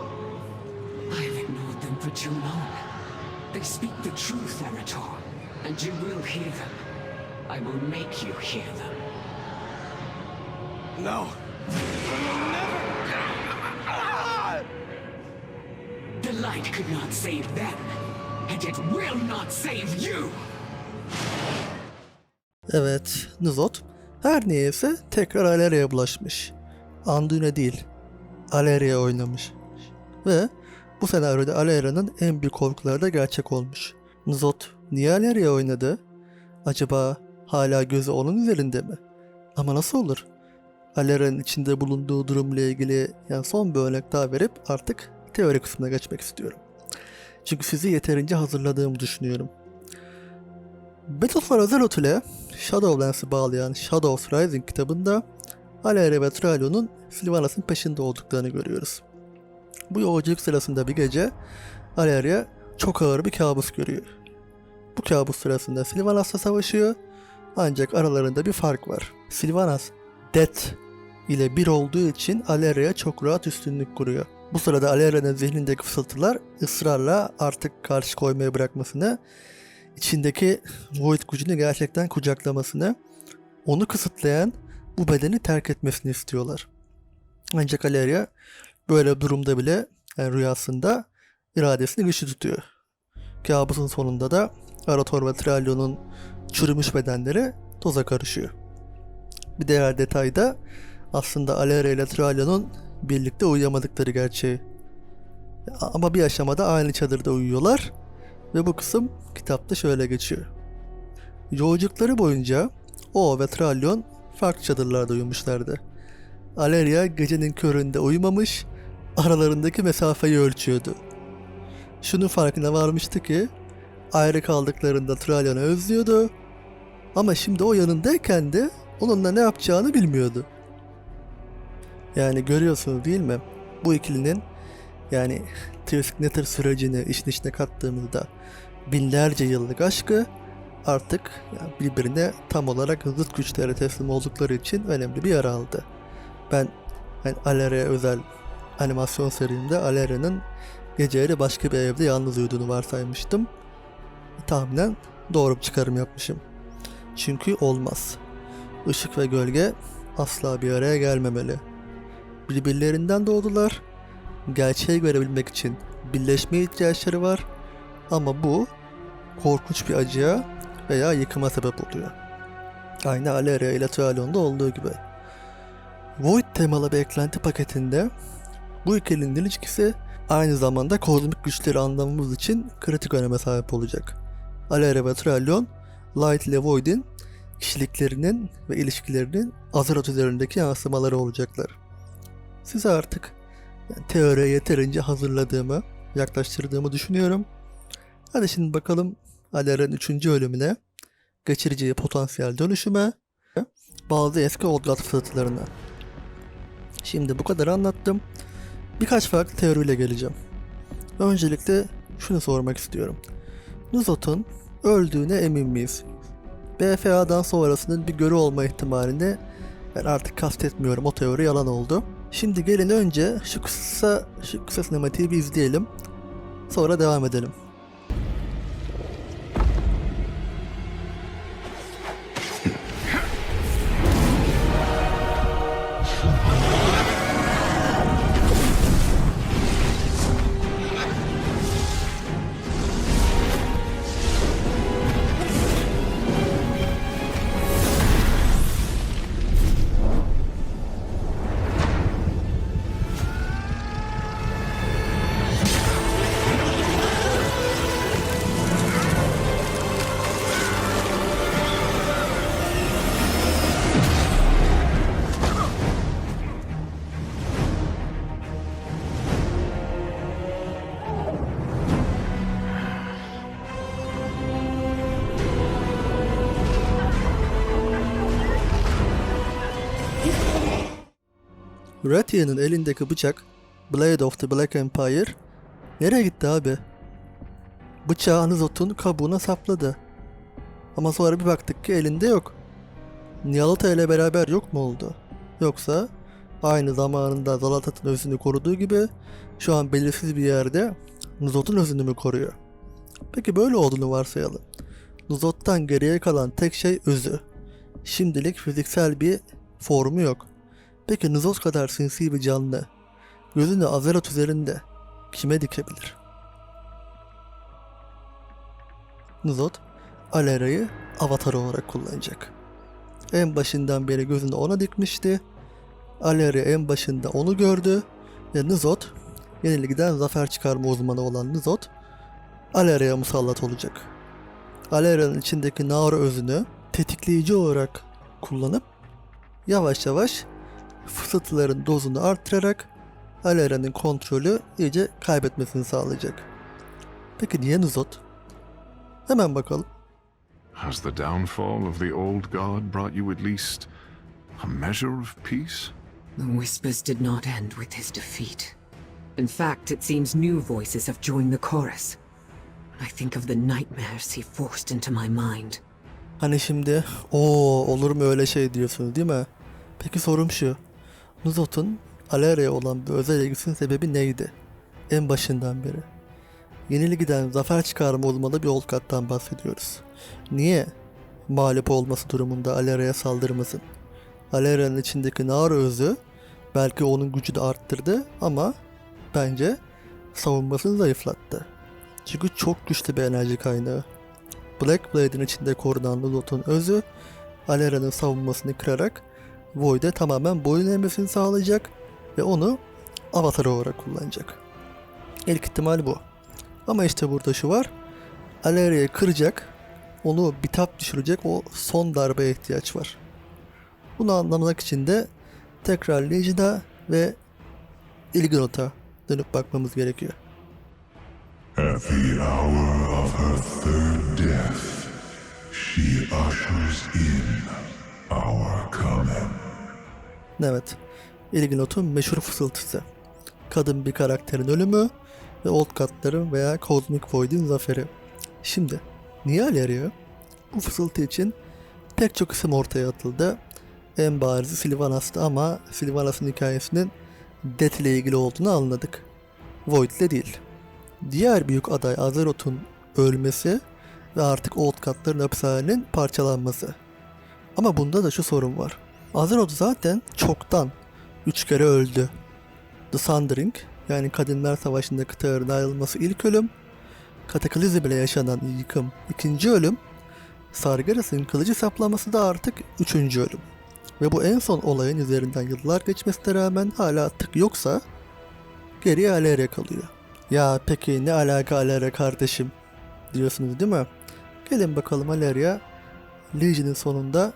I've ignored them for too long. They speak the truth, Arator, and you will hear them. I will make you hear them. No. The light could not save them, and it will not save you! Evet, N'Zoth her neyse tekrar Aleria'ya bulaşmış. Anduin'e değil, Aleria'ya oynamış. Ve bu senaryoda Aleria'nın en büyük korkuları da gerçek olmuş. N'Zoth niye Aleria'ya oynadı? Acaba hala gözü onun üzerinde mi? Ama nasıl olur? Aleria'nın içinde bulunduğu durumla ilgili son bir örnek daha verip artık teori kısmına geçmek istiyorum. Çünkü sizi yeterince hazırladığımı düşünüyorum. Battle for Azeroth ile Shadowlands'ı bağlayan Shadows Rising kitabında Aleria ve Thrallion'un Sylvanas'ın peşinde olduklarını görüyoruz. Bu yolculuk sırasında bir gece Aleria çok ağır bir kabus görüyor. Bu kabus sırasında Sylvanas'la savaşıyor, ancak aralarında bir fark var. Sylvanas, Death ile bir olduğu için Aleria'ya çok rahat üstünlük kuruyor. Bu sırada Aleria'nın zihnindeki fısıltılar ısrarla artık karşı koymayı bırakmasını, içindeki Void gücünü gerçekten kucaklamasını, onu kısıtlayan bu bedeni terk etmesini istiyorlar. Ancak Aleria böyle durumda bile rüyasında iradesini güçlü tutuyor. Kabusun sonunda da Arator ve Thrallion'un çürümüş bedenleri toza karışıyor. Bir diğer detay da aslında Aleria ile Thrallion'un birlikte uyuyamadıkları gerçeği. Ama bir aşamada aynı çadırda uyuyorlar ve bu kısım kitapta şöyle geçiyor. Yolculukları boyunca o ve Thrallion farklı çadırlarda uyumuşlardı. Aleria gecenin köründe uyumamış, aralarındaki mesafeyi ölçüyordu. Şunun farkına varmıştı ki ayrı kaldıklarında Thrallion'u özlüyordu ama şimdi o yanındayken de onunla ne yapacağını bilmiyordu. Yani görüyorsunuz değil mi? Bu ikilinin Twisted Nether sürecini işin içine kattığımızda binlerce yıllık aşkı artık birbirine tam olarak zıt güçlere teslim oldukları için önemli bir yer aldı. Ben Aleria özel animasyon serimde Aleria'nın geceleri başka bir evde yalnız uyuduğunu varsaymıştım. Tahminen doğru bir çıkarım yapmışım. Çünkü olmaz. Işık ve gölge asla bir araya gelmemeli. Birbirlerinden doğdular. Gerçeği görebilmek için birleşmeye ihtiyaçları var. Ama bu korkunç bir acıya veya yıkıma sebep oluyor. Aynı Alleria ile Thrallion'da olduğu gibi. Void temalı bir eklenti paketinde bu ikilinin ilişkisi aynı zamanda kozmik güçleri anlamamız için kritik öneme sahip olacak. Alleria ve Thrallion, Light ile Void'in kişiliklerinin ve ilişkilerinin Azeroth üzerindeki yansımaları olacaklar. Size artık teoriye yeterince hazırladığımı, yaklaştırdığımı düşünüyorum. Hadi şimdi bakalım Alleria'nın 3. ölümüne, geçireceği potansiyel dönüşüme, bazı eski Old God fısıltılarına. Şimdi bu kadar anlattım. Birkaç farklı teoriyle geleceğim. Öncelikle şunu sormak istiyorum. N'Zoth'un öldüğüne emin miyiz? BFA'dan sonrasının bir görü olma ihtimalini ben artık kastetmiyorum. O teori yalan oldu. Şimdi gelin önce şu kısa sinematiği bir izleyelim. Sonra devam edelim. Rathian'ın elindeki bıçak, Blade of the Black Empire, nereye gitti abi? Bıçağı N'Zoth'un kabuğuna sapladı. Ama sonra bir baktık ki elinde yok. Nyalota ile beraber yok mu oldu? Yoksa aynı zamanında Zalatat'ın özünü koruduğu gibi şu an belirsiz bir yerde N'Zoth'un özünü mü koruyor? Peki böyle olduğunu varsayalım. N'Zoth'tan geriye kalan tek şey özü. Şimdilik fiziksel bir formu yok. Peki N'Zoth kadar sinsi bir canlı gözünü Azeroth üzerinde kime dikebilir? N'Zoth, Alleria'yı avatar olarak kullanacak. En başından beri gözünü ona dikmişti. Alleria en başında onu gördü ve N'Zoth, yenilgiden zafer çıkarma uzmanı olan N'Zoth, Alleria'ya musallat olacak. Alleria'nın içindeki Naaru özünü tetikleyici olarak kullanıp yavaş yavaş fısıltıların dozunu arttırarak Alleria'nın kontrolü iyice kaybetmesini sağlayacak. Peki niye N'Zoth? Hemen bakalım. Has the downfall of the old god brought you at least a measure of peace? The whispers did not end with his defeat. In fact, it seems new voices have joined the chorus. I think of the nightmares he forced into my mind. Hani şimdi olur mu öyle şey diyorsunuz değil mi? Peki sorum şu. N'Zoth'un Alleria'ya olan bir özel ilgisinin sebebi neydi? En başından beri. Yenilgiden zafer çıkarma uzmanı bir Old God'dan bahsediyoruz. Niye mağlup olması durumunda Alleria'ya saldırmasın? Alleria'nın içindeki Naaru özü belki onun gücünü arttırdı ama bence savunmasını zayıflattı. Çünkü çok güçlü bir enerji kaynağı. Black Blade'in içinde korunan N'Zoth'un özü Alleria'nın savunmasını kırarak Void'e tamamen boyun eğmesini sağlayacak ve onu avatar olarak kullanacak. İlk ihtimal bu. Ama işte burada şu var. Alleria'yı kıracak, onu bitap düşürecek o son darbeye ihtiyaç var. Bunu anlamak için de tekrar Legion'a ve Il'gynnot'a dönüp bakmamız gerekiyor. At the hour of her third death, she ushers in our coming. Evet, Il'gynnot'un meşhur fısıltısı. Kadın bir karakterin ölümü ve Old God'ların veya Cosmic Void'in zaferi. Şimdi, niye Alleria? Bu fısıltı için pek çok isim ortaya atıldı. En barizi Sylvanas'tı ama Sylvanas'ın hikayesinin Death ile ilgili olduğunu anladık. Void ile değil. Diğer büyük aday Azeroth'un ölmesi ve artık Old God'ların hapishanenin parçalanması. Ama bunda da şu sorun var. Azeroth zaten çoktan 3 kere öldü. The Sundering, yani Kadınlar Savaşı'ndaki Tear'ın ayrılması ilk ölüm. Kataklizmle yaşanan yıkım ikinci ölüm, Sargeras'ın kılıcı saplaması da artık üçüncü ölüm. Ve bu en son olayın üzerinden yıllar geçmesine rağmen hala tık yoksa geriye Alleria kalıyor. Ya peki ne alaka Alleria kardeşim diyorsunuz değil mi? Gelin bakalım Alleria Legion'ın sonunda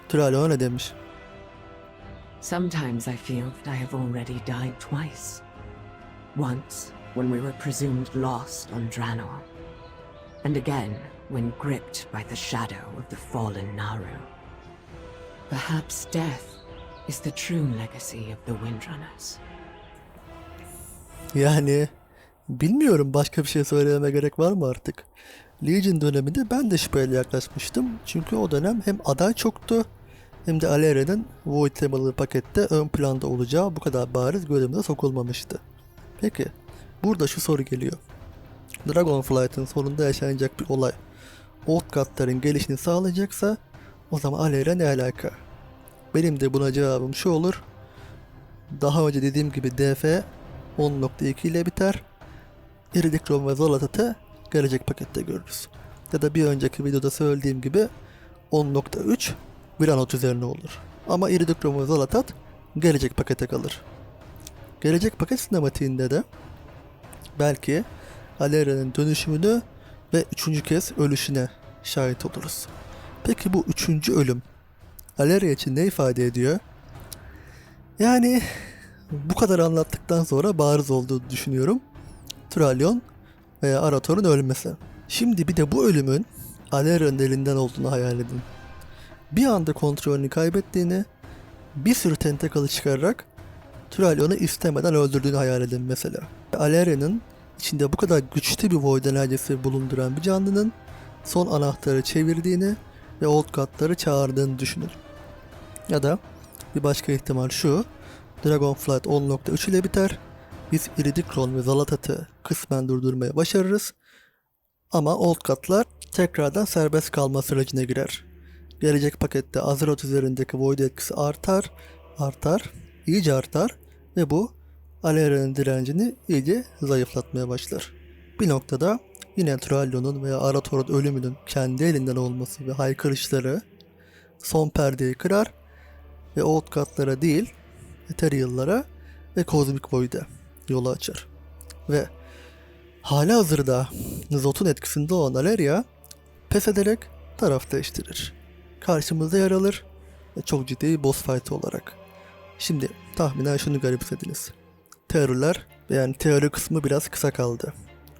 Thrallion'a ne demiş? Sometimes I feel that I have already died twice. Once, when we were presumed lost on Draenor. And again, when gripped by the shadow of the fallen Naru. Perhaps death is the true legacy of the Windrunners. Yani bilmiyorum, başka bir şey söylememe gerek var mı artık? Legion döneminde ben de şüpheyle yaklaşmıştım. Çünkü o dönem hem aday çoktu hem de Aleria'nın Void temalı pakette ön planda olacağı bu kadar bariz gözümüze sokulmamıştı. Peki, burada şu soru geliyor. Dragonflight'ın sonunda yaşanacak bir olay Old God'ların gelişini sağlayacaksa o zaman Alleria ne alaka? Benim de buna cevabım şu olur. Daha önce dediğim gibi DF 10.2 ile biter. Iridikron ve Zolatat'ı gelecek pakette görürüz. Ya da bir önceki videoda söylediğim gibi 10.3 Viranot üzerine olur. Ama Iridikron ve Zolatat gelecek pakete kalır. Gelecek paket sinematiğinde de belki Alleria'nın dönüşümünü ve üçüncü kez ölüşüne şahit oluruz. Peki bu üçüncü ölüm Alleria için ne ifade ediyor? Yani bu kadar anlattıktan sonra bariz olduğunu düşünüyorum. Thrallion veya Arathor'un ölmesi. Şimdi bir de bu ölümün Alleria'nın elinden olduğunu hayal edin. Bir anda kontrolünü kaybettiğini, bir sürü tentakalı çıkararak Thrallion'u istemeden öldürdüğünü hayal edin mesela. Alleria'nın içinde bu kadar güçlü bir Void enerjisi bulunduran bir canlının son anahtarı çevirdiğini ve Old God'ları çağırdığını düşünün. Ya da bir başka ihtimal şu: Dragonflight 10.3 ile biter. Biz Iridikron ve Zolatat'ı kısmen durdurmaya başarırız. Ama Old God'lar tekrardan serbest kalma sürecine girer. Gelecek pakette Azeroth üzerindeki Void etkisi iyice artar ve bu Alleria'nın direncini iyice zayıflatmaya başlar. Bir noktada yine Thrallion'un veya Arathor'un ölümünün kendi elinden olması ve haykırışları son perdeyi kırar ve Old God'lara değil, Ethereal'lara ve Cosmic Void'e yolu açar. Ve halihazırda Zot'un etkisinde olan Alleria pes ederek taraf değiştirir. Karşımızda yer alır ve çok ciddi bir boss fight olarak. Şimdi tahminen şunu garipsediniz. Teoriler ve yani teori kısmı biraz kısa kaldı.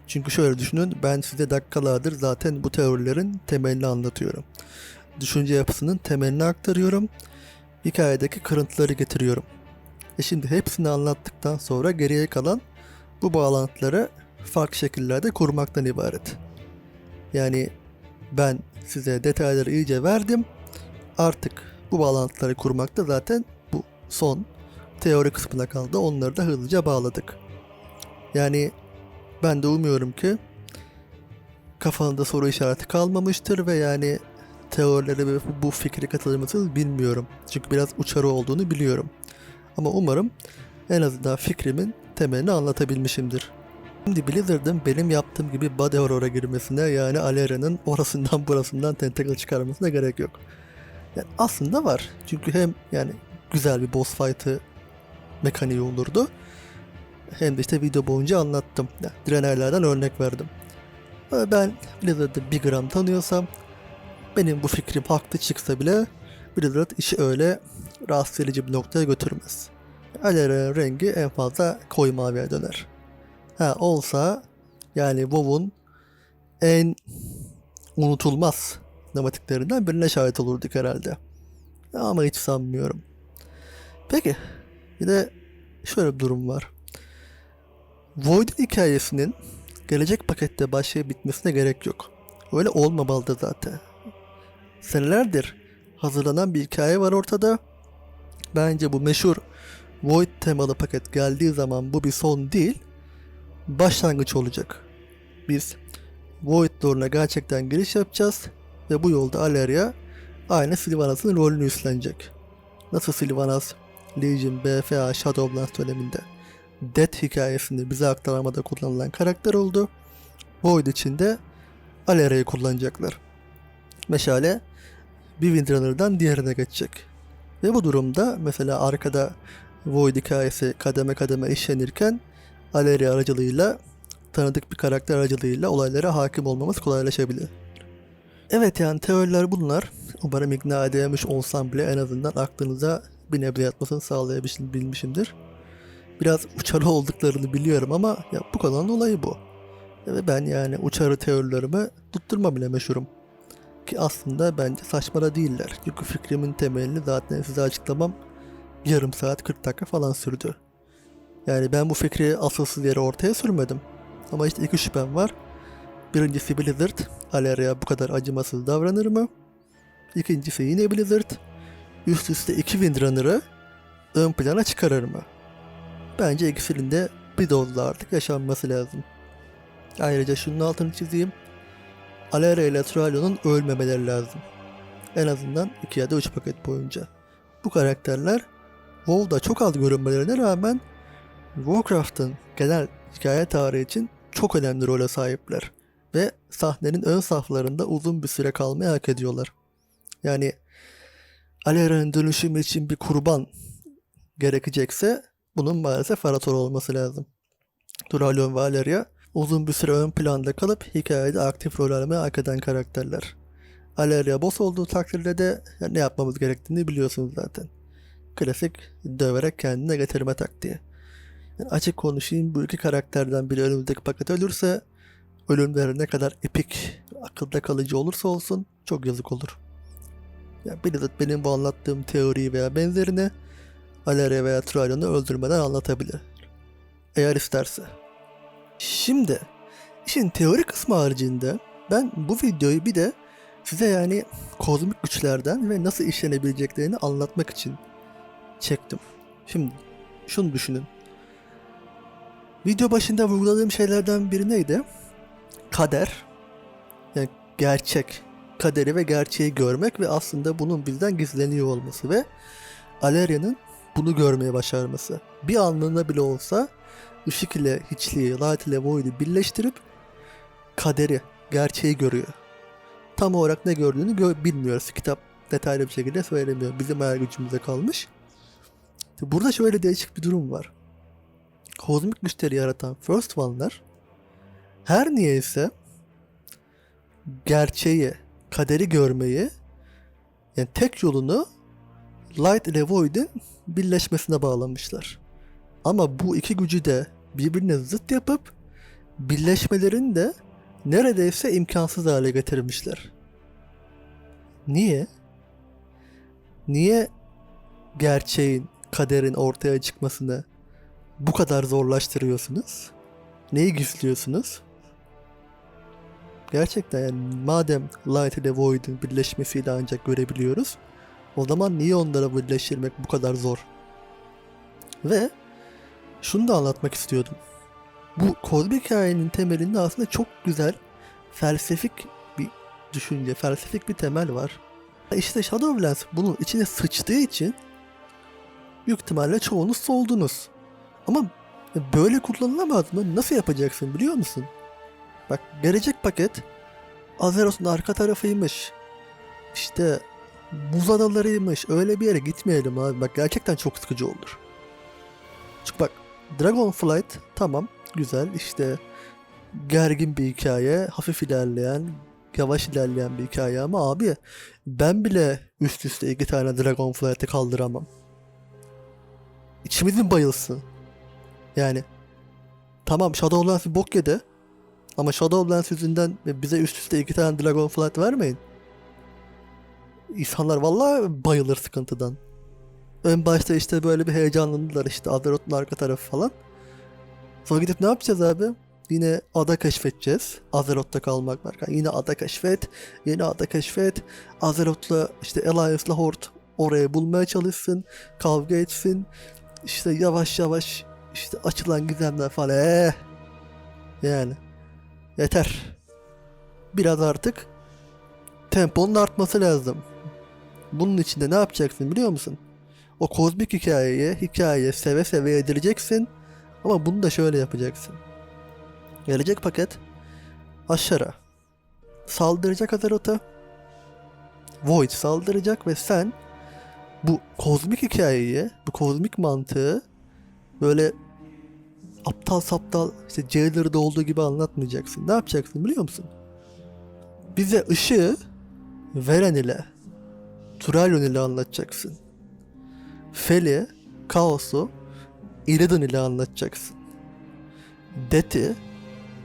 Çünkü şöyle düşünün, ben size dakikalardır zaten bu teorilerin temelini anlatıyorum. Düşünce yapısının temelini aktarıyorum. Hikayedeki kırıntıları getiriyorum. Şimdi hepsini anlattıktan sonra geriye kalan bu bağlantıları farklı şekillerde kurmaktan ibaret. Yani ben size detayları iyice verdim. Artık bu bağlantıları kurmakta zaten bu son teori kısmına kaldı. Onları da hızlıca bağladık. Yani ben de umuyorum ki kafanızda soru işareti kalmamıştır ve yani teorilere ve bu fikri katılır mısınız bilmiyorum. Çünkü biraz uçarı olduğunu biliyorum. Ama umarım en azından fikrimin temelini anlatabilmişimdir. Şimdi Blizzard'ın benim yaptığım gibi body horror'a girmesine, yani Alleria'nın orasından burasından tentacle çıkarmasına gerek yok. Yani aslında var. Çünkü hem yani güzel bir boss fight'ı mekaniği olurdu. Hem de işte video boyunca anlattım. Yani Draenor'lardan örnek verdim. Ben Blizzard'ı bir gram tanıyorsam, benim bu fikrim haklı çıksa bile Blizzard işi öyle rahatsız edici bir noktaya götürmez. Alleria'nın rengi en fazla koyu maviye döner. Olsa yani WoW'un en unutulmaz sinematiklerinden birine şahit olurduk herhalde. Ama hiç sanmıyorum. Peki, bir de şöyle bir durum var. Void'in hikayesinin gelecek pakette başlayıp bitmesine gerek yok. Öyle olmamalı zaten. Senelerdir hazırlanan bir hikaye var ortada. Bence bu meşhur Void temalı paket geldiği zaman bu bir son değil, başlangıç olacak. Biz Void Lore'una gerçekten giriş yapacağız ve bu yolda Alleria aynı Sylvanas'ın rolünü üstlenecek. Nasıl Sylvanas, Legion, BFA, Shadowlands döneminde Death hikayesini bize aktarmada kullanılan karakter oldu. Void içinde Aleria'yı kullanacaklar. Meşale bir Windrunner'dan diğerine geçecek. Ve bu durumda mesela arkada Void hikayesi kademe kademe işlenirken Aleria aracılığıyla, tanıdık bir karakter aracılığıyla olaylara hakim olmamız kolaylaşabilir. Evet, yani teoriler bunlar. Umarım ikna edememiş olsam bile en azından aklınıza bir nebze yatmasını sağlayabilmişimdir. Biraz uçarı olduklarını biliyorum ama ya bu kanalın olayı bu. Ve ben yani uçarı teorilerimi tutturma bile meşhurum. Ki aslında bence saçma da değiller. Çünkü fikrimin temelini zaten size açıklamam yarım saat 40 dakika falan sürdü. Yani ben bu fikri asılsız yere ortaya sürmedim. Ama işte iki şüphem var. Birincisi Blizzard, Aleria bu kadar acımasız davranır mı? İkincisi yine Blizzard, üst üste iki Windrunner'ı ön plana çıkarır mı? Bence ikisinin de bir dozda artık yaşanması lazım. Ayrıca şunun altını çizeyim. Aleria ile Turalion'un ölmemeleri lazım. En azından 2 ya da 3 paket boyunca. Bu karakterler WoW'da çok az görünmelerine rağmen Warcraft'ın genel hikaye tarihi için çok önemli role sahipler. Ve sahnenin ön saflarında uzun bir süre kalmayı hak ediyorlar. Yani Aleria'nın dönüşümü için bir kurban gerekecekse bunun maalesef Arator olması lazım. Turalyon ve Aleria uzun bir süre ön planda kalıp hikayede aktif rol almayı hak eden karakterler. Aleria boss olduğu takdirde de ne yapmamız gerektiğini biliyorsunuz zaten. Klasik döverek kendine getirme taktiği. Yani açık konuşayım, bu iki karakterden biri önümüzdeki paket ölürse ölümleri ne kadar epik, akılda kalıcı olursa olsun çok yazık olur. Yani Blizzard benim bu anlattığım teoriyi veya benzerini Aleria veya Turalion'u öldürmeden anlatabilir. Eğer isterse. Şimdi işin teori kısmı haricinde ben bu videoyu bir de size yani kozmik güçlerden ve nasıl işlenebileceklerini anlatmak için çektim. Şimdi şunu düşünün. Video başında vurguladığım şeylerden biri neydi? Kader. Yani gerçek. Kaderi ve gerçeği görmek ve aslında bunun bizden gizleniyor olması ve Aleria'nın bunu görmeye başarması. Bir anlığına bile olsa ışık ile hiçliği, light ile void'i birleştirip kaderi, gerçeği görüyor. Tam olarak ne gördüğünü bilmiyoruz. Kitap detaylı bir şekilde söylemiyor. Bizim hayal gücümüze kalmış. Burada şöyle değişik bir durum var. Kozmik güçleri yaratan First One'lar her niyeyse gerçeği, kaderi görmeyi, yani tek yolunu Light ile Void'in birleşmesine bağlamışlar. Ama bu iki gücü de birbirine zıt yapıp birleşmelerini de neredeyse imkansız hale getirmişler. Niye? Niye gerçeğin, kaderin ortaya çıkmasını bu kadar zorlaştırıyorsunuz? Neyi gizliyorsunuz? Gerçekten yani madem Light ile Void'in birleşmesiyle ancak görebiliyoruz, o zaman niye onlara birleştirmek bu kadar zor? Ve şunu da anlatmak istiyordum. Bu kozmik hikayenin temelinde aslında çok güzel felsefik bir düşünce, felsefik bir temel var. İşte Shadowlands bunun içine sıçtığı için büyük ihtimalle çoğunuz soldunuz. Ama böyle kullanılamaz mı? Nasıl yapacaksın biliyor musun? Bak, gelecek paket Azeroth'un arka tarafıymış. İşte buz adalarıymış. Öyle bir yere gitmeyelim abi. Bak gerçekten çok sıkıcı olur. Çünkü bak Dragonflight tamam güzel, işte gergin bir hikaye, hafif ilerleyen, yavaş ilerleyen bir hikaye ama abi ben bile üst üste 2 tane Dragonflight'ı kaldıramam. İçimizin bayılsın. Yani tamam Shadowlands bir bok yedi ama Shadowlands yüzünden bize üst üste 2 tane Dragonflight vermeyin. İnsanlar vallahi bayılır sıkıntıdan. Ön başta işte böyle bir heyecanlandılar, işte Azeroth'un arka tarafı falan. Sonra gidip ne yapacağız abi? Yine ada keşfedeceğiz. Azeroth'ta kalmak varken yine ada keşfet, yeni ada keşfet. Azeroth'la işte Alliance'la Horde oraya bulmaya çalışsın, kavga etsin. İşte yavaş yavaş işte açılan gizemler falan. Yani yeter. Biraz artık temponun artması lazım. Bunun için de ne yapacaksın biliyor musun? O kozmik hikayeye seve seve yedireceksin. Ama bunu da şöyle yapacaksın. Gelecek paket aşağı saldıracak Azeroth'a. Void saldıracak ve sen bu kozmik hikayeyi, bu kozmik mantığı böyle aptal saptal işte Jailer'da olduğu gibi anlatmayacaksın. Ne yapacaksın biliyor musun? Bize ışığı Veren ile, Turalyon ile anlatacaksın. Fel'i, Kaos'u Illidan ile anlatacaksın. Death'i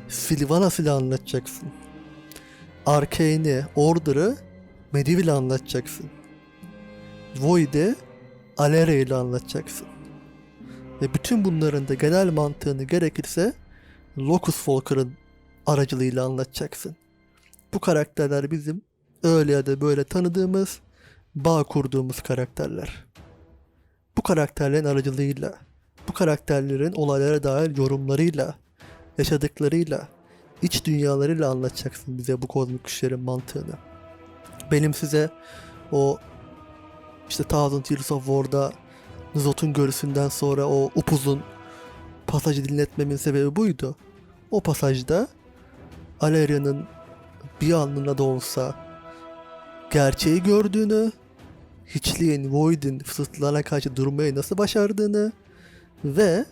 Sylvanas ile anlatacaksın. Arcane'i, Order'ı Medivh ile anlatacaksın. Void'i Alera ile anlatacaksın. Ve bütün bunların da genel mantığını gerekirse Locus Walker'ın aracılığıyla anlatacaksın. Bu karakterler bizim öyle ya da böyle tanıdığımız, bağ kurduğumuz karakterler. Bu karakterlerin aracılığıyla, bu karakterlerin olaylara dair yorumlarıyla, yaşadıklarıyla, iç dünyalarıyla anlatacaksın bize bu kozmik güçlerin mantığını. Benim size o işte Thousand Years of War'da Nuzot'un görüsünden sonra o upuzun pasajı dinletmemin sebebi buydu. O pasajda Aleria'nın bir anlığına da olsa gerçeği gördüğünü, hiçliğin, Void'in fısıltılarına karşı durmayı nasıl başardığını ve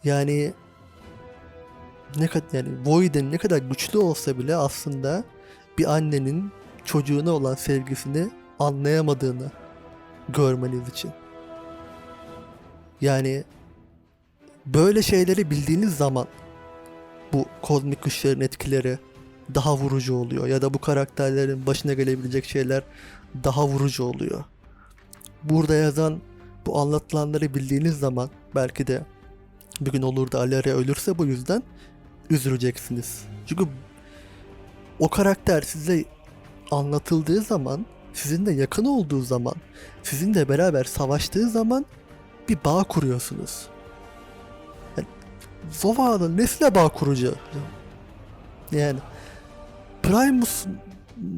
yani Void'in ne kadar güçlü olsa bile aslında bir annenin çocuğuna olan sevgisini anlayamadığını görmeniz için. Yani böyle şeyleri bildiğiniz zaman bu kozmik güçlerin etkileri daha vurucu oluyor ya da bu karakterlerin başına gelebilecek şeyler daha vurucu oluyor. Burada yazan bu anlatılanları bildiğiniz zaman belki de bir gün olur da Alleria ölürse bu yüzden üzüleceksiniz. Çünkü o karakter size anlatıldığı zaman, sizinle yakın olduğu zaman, sizinle beraber savaştığı zaman bir bağ kuruyorsunuz. Yani Zova'nın nesine bağ kuracağım? Yani Primus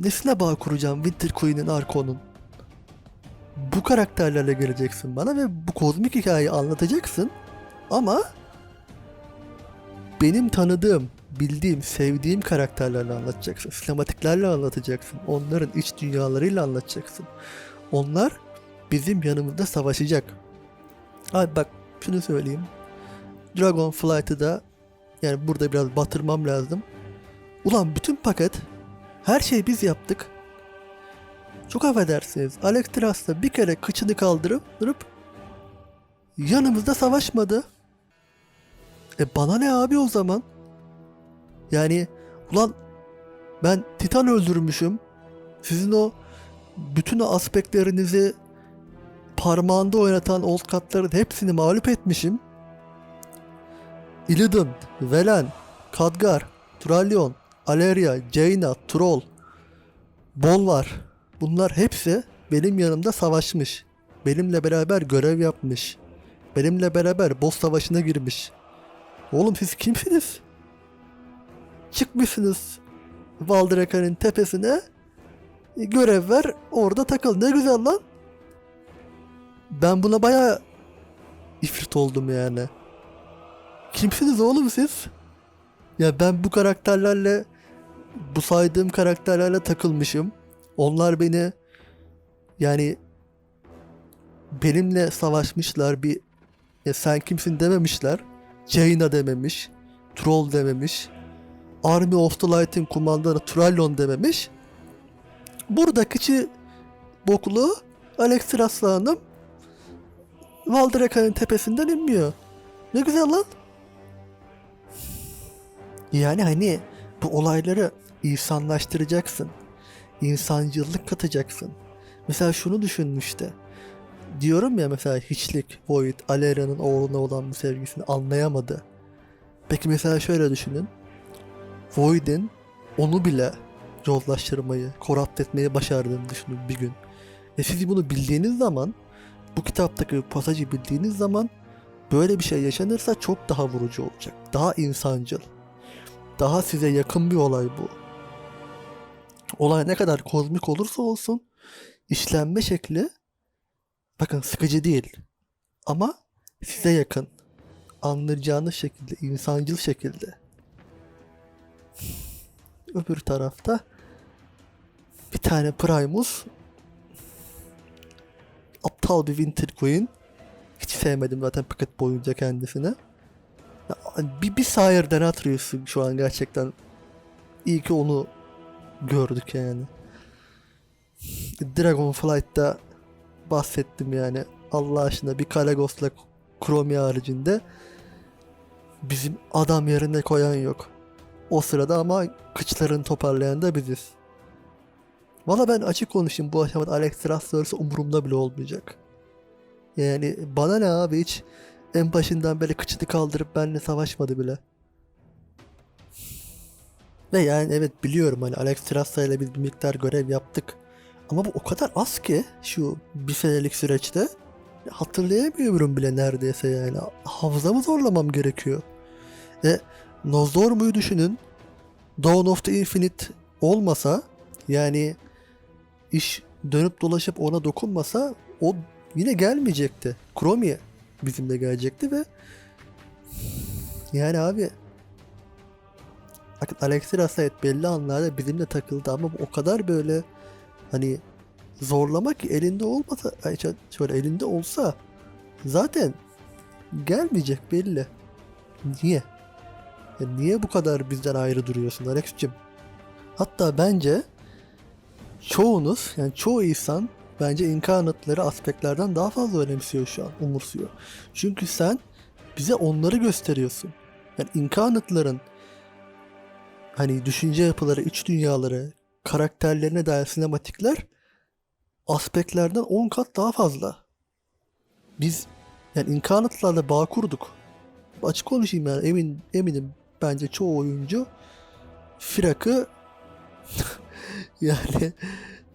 nesine bağ kuracağım? Winter Queen'in, Arkon'un. Bu karakterlerle geleceksin bana ve bu kozmik hikayeyi anlatacaksın ama benim tanıdığım, bildiğim, sevdiğim karakterlerle anlatacaksın. Sinematiklerle anlatacaksın. Onların iç dünyalarıyla anlatacaksın. Onlar bizim yanımızda savaşacak. Abi bak şunu söyleyeyim. Dragonflight'ı da yani burada biraz batırmam lazım. Ulan bütün paket, her şeyi biz yaptık. Çok affedersiniz. Alexstras'ta bir kere kıçını kaldırıp yanımızda savaşmadı. Bana ne abi o zaman? Yani ulan ben Titan öldürmüşüm. Sizin o bütün o aspektlerinizi parmağında oynatan old katların hepsini mağlup etmişim. Illidan, Velen, Khadgar, Turalyon, Alleria, Jaina, Troll, Bolvar. Bunlar hepsi benim yanımda savaşmış. Benimle beraber görev yapmış. Benimle beraber boss savaşına girmiş. Oğlum siz kimsiniz? Çıkmışsınız Valdrakar'ın tepesine, görev ver, orada takıl. Ne güzel lan. Ben buna bayağı ifrit oldum yani. Kimsiniz oğlum siz? Ya ben bu karakterlerle, bu saydığım karakterlerle takılmışım. Onlar beni yani benimle savaşmışlar, bir ya sen kimsin dememişler. Jaina dememiş. Troll dememiş. Army of the Light'in kumandanı Turalyon dememiş. Burada kıçı boklu Alexstras'la Hanım Valdrakar'ın tepesinden inmiyor. Ne güzel lan. Yani hani bu olayları insanlaştıracaksın. İnsancıllık katacaksın. Mesela şunu düşünmüştü. Diyorum ya mesela hiçlik, Void, Aleria'nın oğluna olan bu sevgisini anlayamadı. Peki mesela şöyle düşünün. Void'in onu bile yozlaştırmayı, korrupt etmeyi başardığını düşünün bir gün. Ve siz bunu bildiğiniz zaman, bu kitaptaki pasajı bildiğiniz zaman böyle bir şey yaşanırsa çok daha vurucu olacak. Daha insancıl. Daha size yakın bir olay bu. Olay ne kadar kozmik olursa olsun işlenme şekli bakın sıkıcı değil. Ama size yakın. Anlayacağınız şekilde, insancıl şekilde. Öbür tarafta bir tane Primus. Aptal bir Winter Queen. Hiç sevmedim zaten paket boyunca kendisini. Ya, bir Sire'den atıyorsun şu an gerçekten. İyi ki onu gördük yani. Dragonflight'ta bahsettim yani. Allah aşkına bir Kalagos'la Chromia haricinde bizim adam yerine koyan yok. O sırada ama kıçlarını toparlayan da biziz. Valla ben açık konuşayım, bu aşamada Alex Strasser'sı umurumda bile olmayacak. Yani bana ne abi, hiç en başından beri kıçını kaldırıp benimle savaşmadı bile. Ve yani evet biliyorum hani Alex Strasser ile biz bir miktar görev yaptık. Ama bu o kadar az ki şu bir senelik süreçte hatırlayamıyorum bile neredeyse yani. Hafızamı zorlamam gerekiyor. Nozormu'yu düşünün. Dawn of the Infinite olmasa, yani iş dönüp dolaşıp ona dokunmasa o yine gelmeyecekti. Chromia bizimle gelecekti ve yani abi Alexstrasza evet belli anlarda bizimle takıldı ama o kadar böyle hani zorlamak ki elinde olmasa, şöyle elinde olsa zaten gelmeyecek belli. Niye? Niye bu kadar bizden ayrı duruyorsun Alex'cim? Hatta bence çoğunuz, yani çoğu insan bence inkarnatları aspektlerden daha fazla önemsiyor şu an, umursuyor. Çünkü sen bize onları gösteriyorsun. Yani inkarnatların hani düşünce yapıları, iç dünyaları, karakterlerine dair sinematikler aspektlerden 10 kat daha fazla. Biz yani inkarnatlarla bağ kurduk. Açık konuşayım yani, eminim bence çoğu oyuncu Firak'ı yani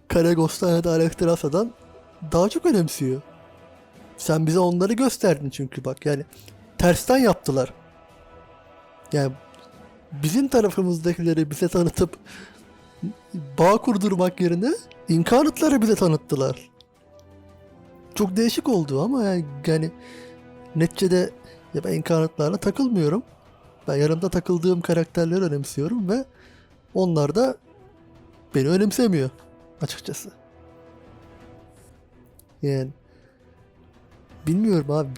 Karagos'tan ya da Alexstrasza'dan daha çok önemsiyor. Sen bize onları gösterdin çünkü bak yani tersten yaptılar. Yani bizim tarafımızdakileri bize tanıtıp bağ kurdurmak yerine inkarnatları bize tanıttılar. Çok değişik oldu ama yani neticede ya ben inkarnatlarla takılmıyorum. Ben yanımda takıldığım karakterleri önemsiyorum ve onlar da beni önemsemiyor açıkçası. Yani bilmiyorum abi,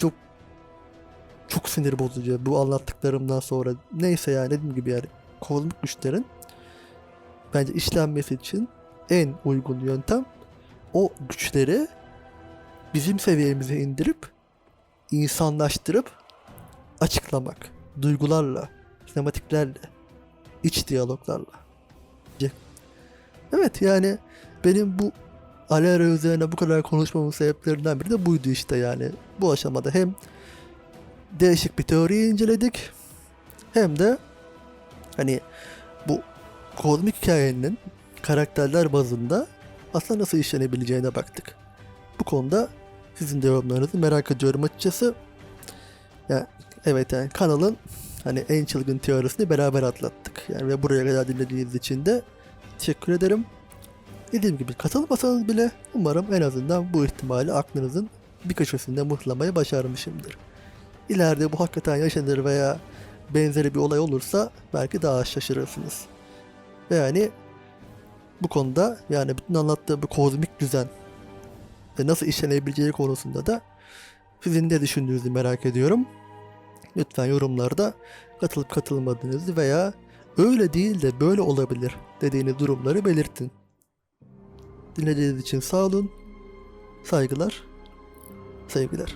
çok sinir bozucu bu anlattıklarımdan sonra. Neyse yani dediğim gibi yani kozmik güçlerin bence işlenmesi için en uygun yöntem o güçleri bizim seviyemize indirip insanlaştırıp açıklamak. Duygularla, sinematiklerle, iç diyaloglarla. Evet yani benim bu Alera üzerine bu kadar konuşmamın sebeplerinden biri de buydu işte yani. Bu aşamada hem değişik bir teoriyi inceledik hem de hani bu kozmik hikayenin karakterler bazında aslında nasıl işlenebileceğine baktık. Bu konuda sizin de yorumlarınızı merak ediyorum açıkçası. Yani evet yani kanalın hani en çılgın teorisini beraber atlattık. Yani ve buraya kadar dinlediğiniz için de teşekkür ederim. Dediğim gibi katılmasanız bile umarım en azından bu ihtimali aklınızın bir köşesinde mıhlamayı başarmışımdır. İleride bu hakikaten yaşanır veya benzeri bir olay olursa belki daha şaşırırsınız. Ve yani bu konuda yani bütün anlattığım bu kozmik düzen ve nasıl işlenebileceği konusunda da sizin ne düşündüğünüzü merak ediyorum. Lütfen yorumlarda katılıp katılmadığınızı veya öyle değil de böyle olabilir dediğiniz durumları belirtin. Dinlediğiniz için sağ olun. Saygılar, sevgiler.